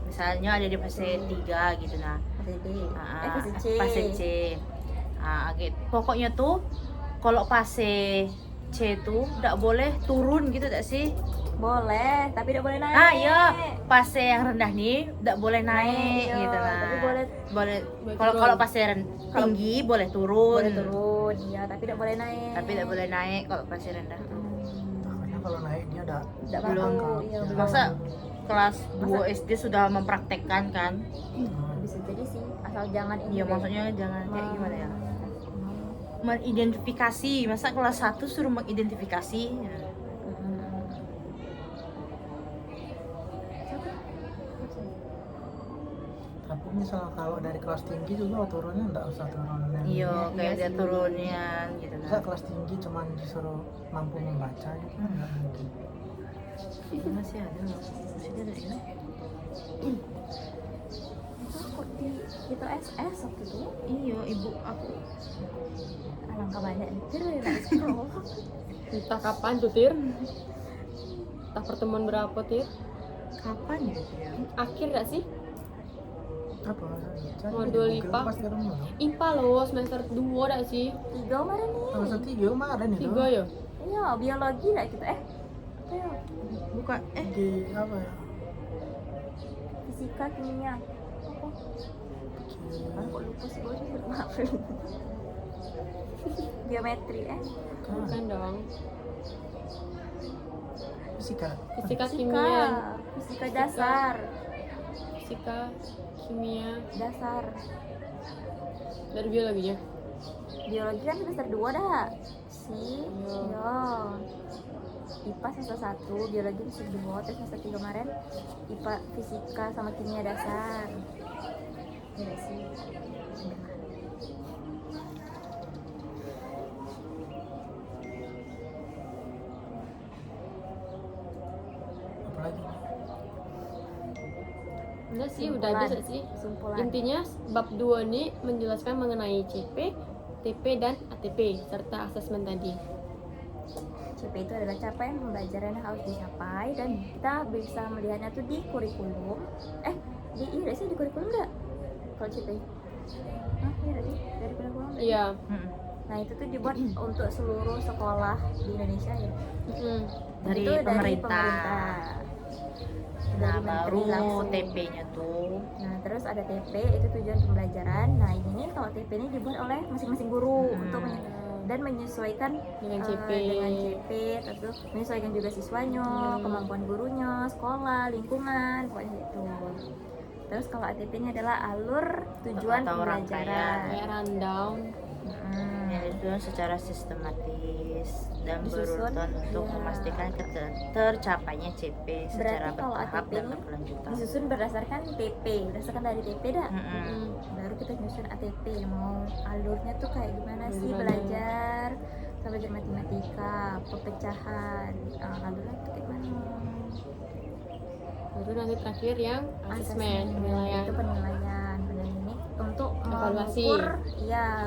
misalnya ada di fase 3 gitu nah. Fase D. Fase C. Fase C. Gitu. Pokoknya tuh kalau fase C tuh tidak boleh turun gitu tak sih? Boleh, tapi tidak boleh naik. Iya, fase yang rendah nih tidak boleh naik iya, gitu nah. tapi boleh kalau turun. kalau fase tinggi boleh turun. boleh turun, iya, tapi tidak boleh naik. Tapi tidak boleh naik kalau fase rendah tuh. Takutnya kalau naik dia ada Tidak Belum. mampu, iya, belum. Masa kelas 2 SD sudah mempraktekkan kan? Bisa jadi sih, asal jangan ini. Iya, deh. maksudnya jangan kayak gimana ya? Mengidentifikasi, masa kelas 1 suruh mengidentifikasi? Ya. Tapi misal kalau dari kelas tinggi juga turunnya nggak usah turun yang Iya, kayak iya dia sih. turunnya gitu Masa kan. kelas tinggi cuman disuruh mampu membaca gitu kan nggak mungkin. Ini masih ada loh. Masih ada ini. Kok di kita SS waktu itu Iya, ibu aku. alangkah banyak nih. Tidak ada sekolah. Entah kapan tuh Tir. Entah pertemuan berapa Tir. Kapan ya? Dia? Akhir gak sih? Apa? Cari Modul di Google IPA. pasti ketemu. IPA loh semester 2 gak sih? 3 kemarin nih. Semester 3 kemarin itu. 3 ya? Iya, biologi lah kita. Apa ya? Bukan Di apa ya? Fisika, kimia. Apa? Kok lupa sih gue sih maafin. Geometri Bukan dong. Fisika. Fisika, Fisika, kimia, fisika dasar. fisika, kimia, Dasar. dari biologinya. Biologi kan semester 2 dah. Si, Iya. yo. IPA semester 1, biologi semester 2, terus semester 3 kemarin IPA, fisika sama kimia dasar. Iya sih. Apa lagi? Udah sih, udah bisa sih. Kesimpulan. Intinya bab 2 ini menjelaskan mengenai CP, TP, dan ATP serta asesmen tadi. CP itu adalah capaian pembelajaran yang harus dicapai dan kita bisa melihatnya tuh di kurikulum. Iya nggak sih di kurikulum nggak? Kalau CP? Iya nggak sih dari kurikulum? nggak? Iya. Nah itu tuh dibuat untuk seluruh sekolah di Indonesia ya. Mm-mm. dari Itu pemerintah. Dari Nah, menteri baru langsung. TP-nya tuh. Nah terus ada TP itu tujuan pembelajaran. Nah ini nih kalau TP ini dibuat oleh masing-masing guru untuk dan menyesuaikan Dengan CP. dengan CP, terus menyesuaikan juga siswanya, kemampuan gurunya, sekolah, lingkungan, pokoknya itu. Terus kalau ATP ini adalah alur tujuan Atau pembelajaran. Kayak rundown. Yang itu secara sistematis dan Disusun, berurutan untuk ya. memastikan tercapainya CP secara Berarti kalau bertahap ATP dan ini berkelanjutan. disusun berdasarkan TP, berdasarkan dari TP dah. Mm-mm. Baru kita nyusun ATP, mau alurnya tuh kayak gimana sih Gimana? belajar, kita belajar matematika, pecahan, alurnya tuh kayak gimana? Baru nanti terakhir yang asesmen, penilaian. Itu penilaian ini untuk Evaluasi.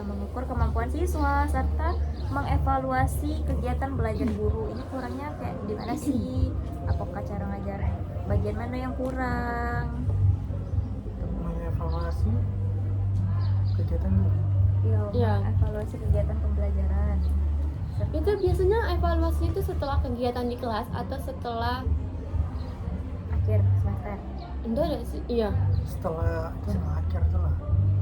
mengukur kemampuan siswa serta mengevaluasi kegiatan belajar guru. Ini kurangnya kayak di mana sih? Apakah cara ngajar bagian mana yang kurang? Mengevaluasi kegiatan guru. Iya. Evaluasi kegiatan pembelajaran. Itu biasanya evaluasi itu setelah kegiatan di kelas atau setelah Akhir semester. enggak ada sih? Iya. Setelah akhir tuh lah.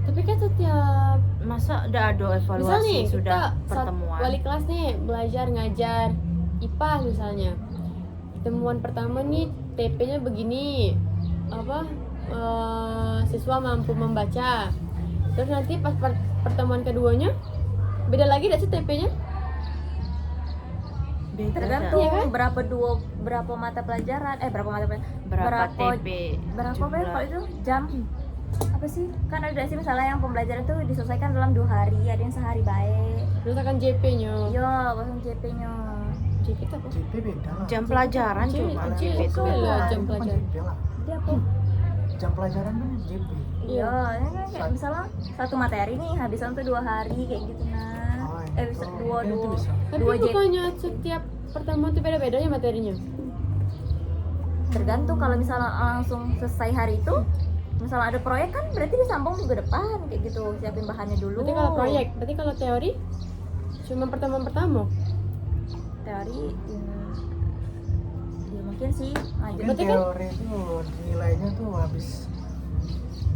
Tapi kan setiap Masa udah ada misal evaluasi nih sudah kita pertemuan. wali kelas nih belajar ngajar IPA misalnya. pertemuan pertama nih TP-nya begini, siswa mampu membaca. Terus nanti pas pertemuan keduanya beda lagi tidak sih TP-nya? Tergantung Iya kan? berapa mata pelajaran, berapa TP berapa jumlah. kalau itu jam apa sih? Kan ada sih misalnya yang pembelajaran tuh diselesaikan dalam 2 hari, ada yang sehari baik. Terus akan JP-nya. Yo, langsung JP-nya. JP itu apa? JP beda lah. jam pelajaran J- cuma J- JP itu. J- lah, jam Itu kan pelajaran. JP lah. Jadi apa? Jam pelajaran kan JP. Iya, ini kan kayak misalnya satu materi nih habisan tuh 2 hari kayak gitu nah. Oh, Bisa itu. dua Mungkin itu bisa. Tapi Dua JP. bukannya setiap pertemuan itu beda-beda ya materinya? Tergantung kalau misalnya langsung selesai hari itu, misalnya ada proyek kan berarti disambung minggu depan kayak gitu, siapin bahannya dulu. Berarti kalau proyek, berarti kalau teori cuma pertemuan pertama. Teori ya mungkin sih ngajar. Mungkin Berarti kan- teori itu nilainya tuh habis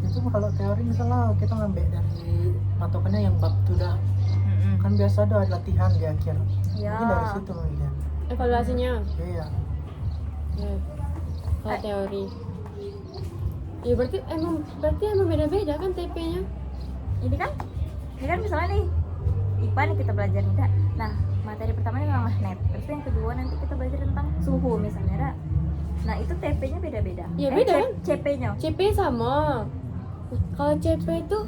itu kalau teori misalnya kita ngambil dari patokannya yang bab tuh dah Mm-mm. kan biasa ada latihan di akhir. Ya. Mungkin dari situ mungkin. Evaluasinya. Iya. Ya. Kalau teori. Ya berarti emang beda-beda kan TP-nya. Ini kan misalnya nih IPA nih kita belajar nih Kak. Nah materi pertamanya memang magnet, terus yang kedua nanti kita belajar tentang suhu misalnya Kak. Nah itu TP-nya beda-beda. Ya, beda kan? CP-nya. CP sama. Kalau CP itu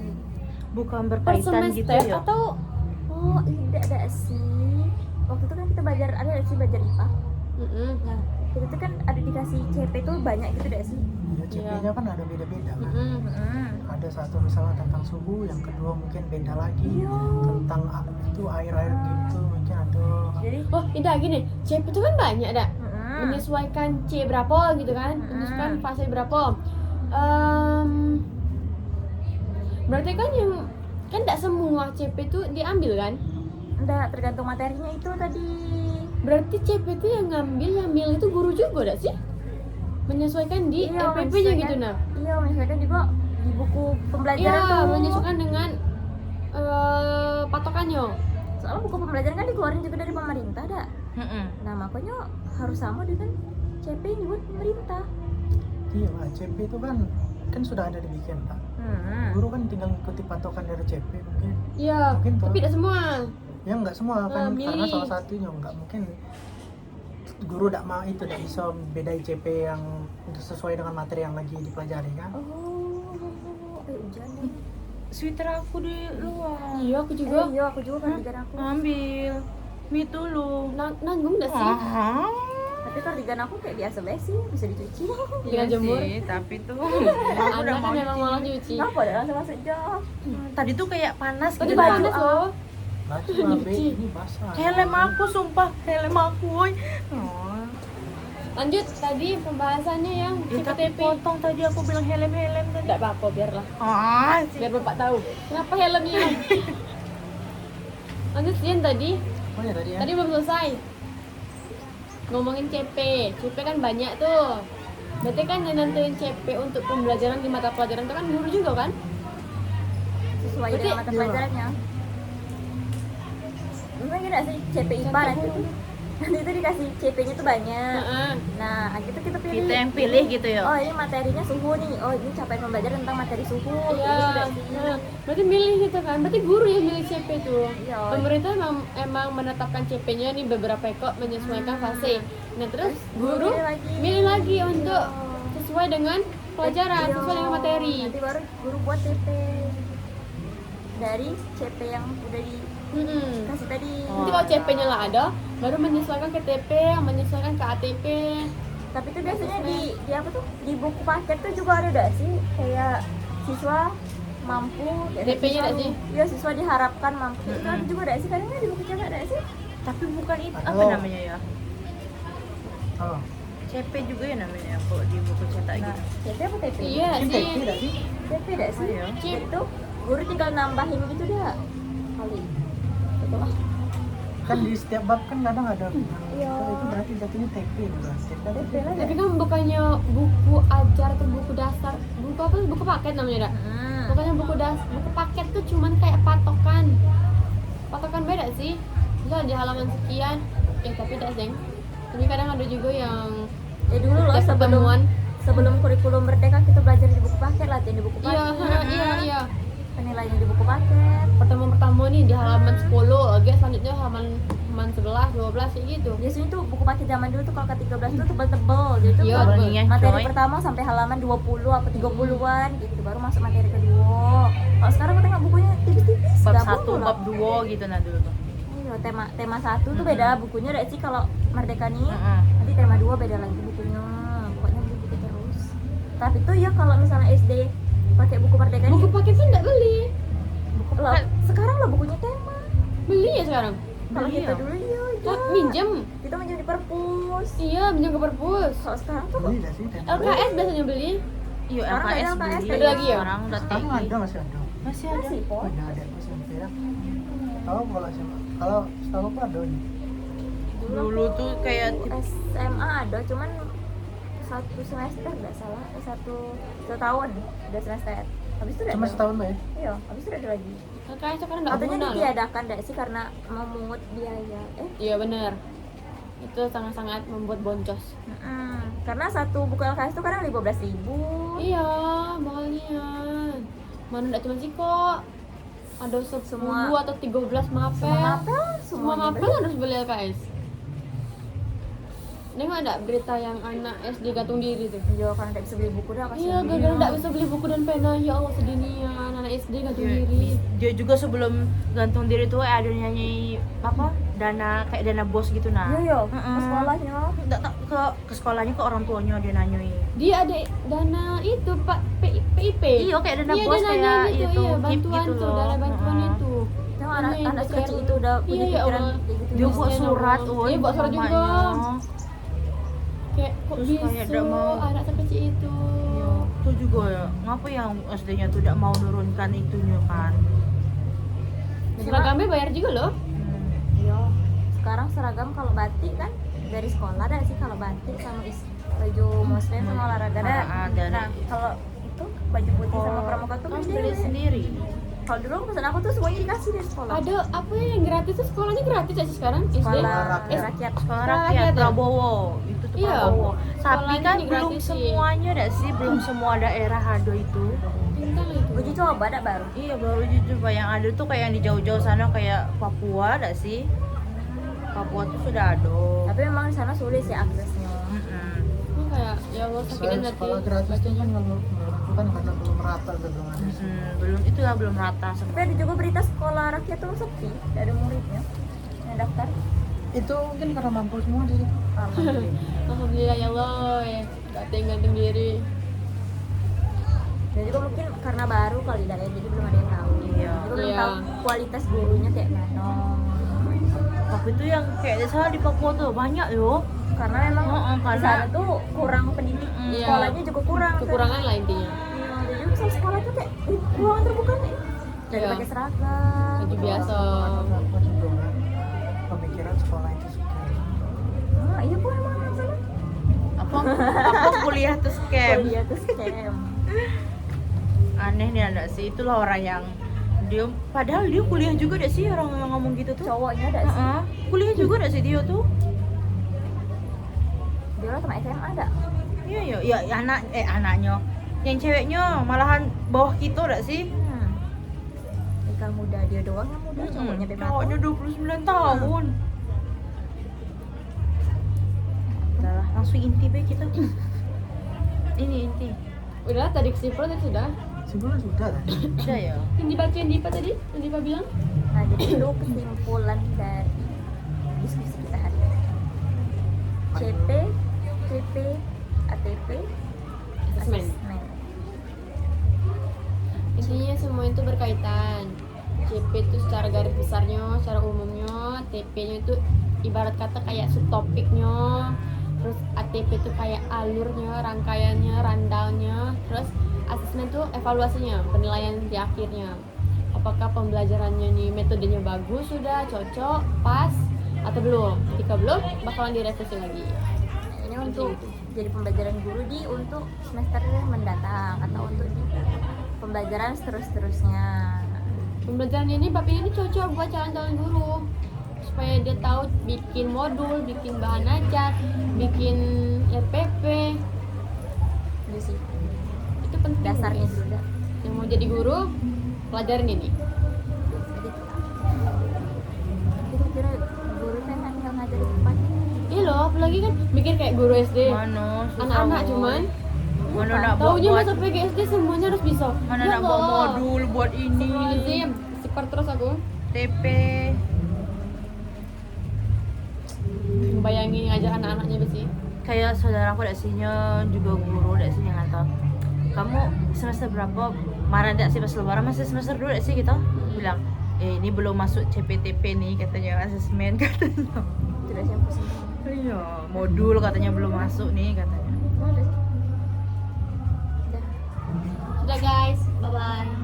bukan per berkaitan gitu semester ya. atau Oh tidak ada sih. Waktu itu kan kita belajar belajar IPA. Mm-mm. Nah itu tuh kan ada dikasih CP tuh banyak gitu deh sih. Ya, CP-nya kan ada beda-beda kan. Mm-mm. Ada satu misalnya tentang suhu, yang kedua mungkin beda lagi Iya. tentang itu air gitu mungkin ada. Jadi Oh, tidak gini. CP itu kan banyak ada. mm-mm. Menyesuaikan C berapa gitu kan, menyesuaikan fase berapa. Berarti kan tidak semua CP itu diambil kan? Enggak, tergantung materinya itu tadi. Berarti CP itu yang milih itu guru juga enggak sih? Menyesuaikan di Iya, LPP-nya menyesuaikan. gitu nah. Iya, menyesuaikan juga di buku pembelajaran Iya, tuh. menyesuaikan dengan patokannya. Soalnya buku pembelajaran kan dikeluarin juga dari pemerintah, dak. Mm-mm. Nah, makanya harus sama dengan CP yang dibuat pemerintah. Iya, Pak. CP itu kan sudah ada dibikin, Pak. Guru kan tinggal ikuti patokan dari CP mungkin. Iya, Mungkin tuh. tapi tidak semua. Ya nggak semua kan milih. karena salah satunya nggak mungkin guru tidak mau itu tidak bisa bedai CP yang sesuai dengan materi yang lagi dipelajari kan. Oh, hujan deh. Sweater aku di luar. Iya, aku juga. Iya, aku juga kardigan aku. Ambil. Mi dulu. Nanggung enggak sih? Tapi kardigan aku kayak biasa banget sih, bisa dicuci. Tinggal jemur. Sih, tapi tuh Anda kan memang malah nyuci. Kenapa ada langsung masuk jam? tadi tuh kayak panas Tadi gitu. panas loh. Baju babe ini basah. Helm aku sumpah, helm aku woy. Oh. Lanjut tadi pembahasannya yang Tapi CPTP. potong tadi aku bilang helm tadi. Tidak apa-apa, biarlah. Sih. Biar Bapak tahu. Kenapa helmnya? Lanjut Sian tadi. Oh ya tadi ya. Tadi belum selesai. Ngomongin CP. CP kan banyak tuh. Berarti kan yang nentuin CP untuk pembelajaran di mata pelajaran itu kan guru juga kan? Sesuai Berarti- dengan mata Iya. pelajarannya. Mungkin gak sih CP IPA nanti tuh. Nanti itu dikasih CP-nya tuh banyak. Heeh. Nah, gitu kita pilih. Kita yang pilih gitu ya. Oh, ini materinya suhu nih. Oh, ini capaian pembelajaran tentang materi suhu. Iya. Gitu gak sih? Nah, berarti milih gitu kan? Berarti guru yang milih CP tuh. Iya. Pemerintah emang menetapkan CP-nya nih beberapa ekor menyesuaikan fase. Nah terus guru milih lagi untuk sesuai dengan pelajaran, Iya. sesuai dengan materi. Nanti baru guru buat CP dari CP yang udah dikasih Mm-mm. tadi. Nanti kalau CP-nya lah ada, baru menyesuaikan ke TP, yang menyesuaikan ke ATP. Tapi itu biasanya di apa tuh? Di buku paket tuh juga ada gak sih? Kayak siswa mampu DP-nya siswa- gak sih? Iya, siswa diharapkan mampu. Itu ada juga gak sih? Kadang di buku cetak gak sih? Tapi bukan itu Aduh. apa namanya ya? Oh. CP juga ya namanya kalau di buku cetak Nah, gitu. CP apa TP? Iya Ini sih. TP nggak sih? CP gak sih? Oh, iya. Jadi tuh guru tinggal nambahin gitu dah. Kali. Betul. Kan di setiap bab kan kadang ada Iya. itu berarti jatuhnya TP bukan TP lah Tapi ya. kan bukannya buku ajar atau buku dasar, buku apa? Buku paket namanya dah. Bukannya buku paket tuh cuman kayak patokan beda sih. Misal di halaman sekian, tapi tidak seng. Tapi kadang ada juga yang Ya dulu loh Setiap pertemuan. sebelum kurikulum merdeka kita belajar di buku paket, latihan di buku Iya, paket. iya. Penilaiannya di buku paket. Pertemuan nih di halaman 10, lagi selanjutnya halaman 11, 12 kayak gitu. Biasanya tuh buku paket zaman dulu tuh kalau ke 13 tuh tebel-tebel. Jadi tuh Iya, kalau tebel. Iya, materi coy. pertama sampai halaman 20 apa 30-an gitu baru masuk materi kedua. Kalau sekarang aku tengok bukunya tipis-tipis, Bab gabung 1, tuh loh. bab 2 gitu nah dulu tuh. Iya, tema 1 tuh beda bukunya ada sih kalau Merdeka nih. Heeh. Nanti tema 2 beda lagi bukunya. Pokoknya beli buku terus. Tapi tuh ya kalau misalnya SD pakai buku Merdeka Buku nih, paket kan nggak beli. loh, sekarang lo bukunya tema. Beli ya sekarang. Kalau Beli kita ya? dulu iya, Oh, minjem. kita minjem di perpus. Iya, minjem ke perpus. Kalau sekarang tuh Beli nggak sih? LKS biasanya beli. Iya, Sekarang LKS ada LKS beli. ada lagi ya? Sekarang udah Sekarang tinggi. ada, masih ada. Masih ada. masih po. Ada SMP ya. Tahu kalau SMA, kalau setahu aku ada nih. Dulu tuh kayak SMA ada, cuman satu semester nggak salah, satu tahun udah semester. Habis itu udah Cuma ada. setahun mbak ya? Iya, habis itu udah ada lagi. LKS sekarang nggak Katanya guna loh. ditiadakan nggak sih karena memungut biaya. Iya benar. Itu sangat-sangat membuat boncos. Karena satu buku LKS itu kadang 15.000. Iya, mahalnya. Mana enggak cuma sih kok. Ada 10 Semua- atau 13 mapel. Semua mapel, Semua semuanya mapel harus beli LKS. Nengok ada berita yang anak SD gantung diri tuh. Iya, karena nggak bisa beli buku dah Iya, kasihan. gara-gara enggak bisa beli buku dan pena. Ya Allah, sedih nian anak SD gantung diri. dia juga sebelum gantung diri tuh ada nyanyi apa? Dana kayak dana bos gitu nah. Iya, iya. Ke Mm-mm. sekolahnya. Nggak tahu, ke sekolahnya ke orang tuanya dia nanyain. Dia ada dana itu Pak PIP. Iya kayak dana Iya, bos dia kayak nanya itu, iya, KIP bantuan gitu tuh, loh. dana bantuan Heeh. itu. Tahu Ini anak yang kecil share. itu udah punya Iya, ya pikiran Allah. kayak gitu. Dia buat Kasihan surat, Allah. woy, Iya, buat surat juga. mamanya. Kayak kok Terus bisa kayak nggak mau. anak sekecil itu. Iya, itu juga ya. Ngapa yang SD-nya tuh tidak mau nurunkan itunya kan? Seragamnya bayar juga loh. Iya. Sekarang seragam kalau batik kan dari sekolah ada sih kalau batik sama baju muslim sama olahraga ada. Ada. Nah, kalau itu baju putih sama pramuka tuh Harus beli beli sendiri. Kalau dulu pesan aku tuh semuanya dikasih dari sekolah. Ada apa ya yang gratis tuh sekolahnya gratis aja sekarang SD. Sekolah rakyat. rakyat. Sekolah Sekolah rakyat rakyat ya? Prabowo itu tuh Iya. Prabowo. Tapi Sekolahnya kan ini belum gratis sih. semuanya dah sih, belum semua daerah ada itu. Tentang itu. Uji coba ada baru. Iya baru coba yang ada tuh kayak yang di jauh-jauh sana kayak Papua dah sih. Papua tuh sudah ada. Tapi memang di sana sulit sih aksesnya. Mm-mm. Ini kayak ya Allah sakitin Selain hati. sekolah gratis itu kan kalau menurutku kan karena belum rata dan belum ada. Belum itu lah belum rata Tapi semua. ada juga berita sekolah rakyat tuh sepi, tidak ada muridnya yang daftar. Itu mungkin karena mampu semua di situ. Alhamdulillah. Alhamdulillah ya Allah ya. Gak gantung diri. Dan juga mungkin karena baru kali dah ya, jadi belum ada yang tahu. Iya. Juga belum Iya. tahu kualitas gurunya kayak mana. Tapi itu yang kayak di sana di Papua tuh banyak yo. Karena memang Heeh, di karena- sana tuh kurang pendidik, Iya. sekolahnya juga kurang. Kekurangan lah intinya. Iya, jadi misal sekolah tuh kayak ruangan terbuka nih. Jadi Iya. pakai seragam. Baju biasa. Karena aku juga pemikiran sekolah itu sekali. Ah, iya pun emang di sana. Apa kuliah tuh scam. Kuliah tuh scam. Aneh nih ada sih, itulah orang yang dia padahal dia kuliah juga deh sih orang yang ngomong gitu tuh. Cowoknya ada sih. Heeh. Kuliah juga deh sih dia tuh. Dia lah sama SMA ada. Iya ya anaknya. Yang ceweknya malahan bawah kita dah sih. Nikah muda dia doang yang muda, cowoknya bebas. Cowoknya 29 tahun. Udah lah, langsung inti be kita. Ini inti. Udah tadi kesimpulan tadi sudah. Sebenarnya sudah kan. Udah ya. Yang dibacain Dipa tadi, yang Dipa bilang. Nah, jadi itu kesimpulan dari diskusi kita hari ini. CP, CP, ATP, Assessment. assessment. Intinya semua itu berkaitan. CP itu secara garis besarnya, secara umumnya, TP-nya itu ibarat kata kayak subtopiknya. Terus ATP itu kayak alurnya, rangkaiannya, randalnya. Terus asesmen itu evaluasinya, penilaian di akhirnya. Apakah pembelajarannya nih metodenya bagus, sudah cocok, pas atau belum? Jika belum, bakalan direvisi lagi. Ini untuk jadi pembelajaran guru untuk semester mendatang atau untuk di pembelajaran terus-terusnya. Pembelajaran ini bab ini cocok buat calon-calon guru supaya dia tahu bikin modul, bikin bahan ajar, bikin RPP, sih. Itu penting. dasarnya guys. dulu dah. Yang mau jadi guru, pelajarin ini. Jadi kita kira guru kan tinggal ngajarin depan. Iya loh, apalagi kan mikir kayak guru SD. Mana susah, Anak-anak woy. cuman Mana nak taunya buat masuk PGSD semuanya harus bisa. mana Ya nak buat Allah. modul buat ini. Astagfirullahaladzim, sipar terus aku. TP. Bayangin aja anak-anaknya sih. Kayak saudara aku dasinya juga guru dasinya ngantor. Kamu semester berapa? Marah tidak sih pas lebaran, masih semester 2 sih kita bilang ini belum masuk CPTP nih katanya, asesmen katanya. Tidak siapa sih. Iya, modul katanya belum masuk nih katanya. Mana sih? Dah. Sudah guys, bye bye.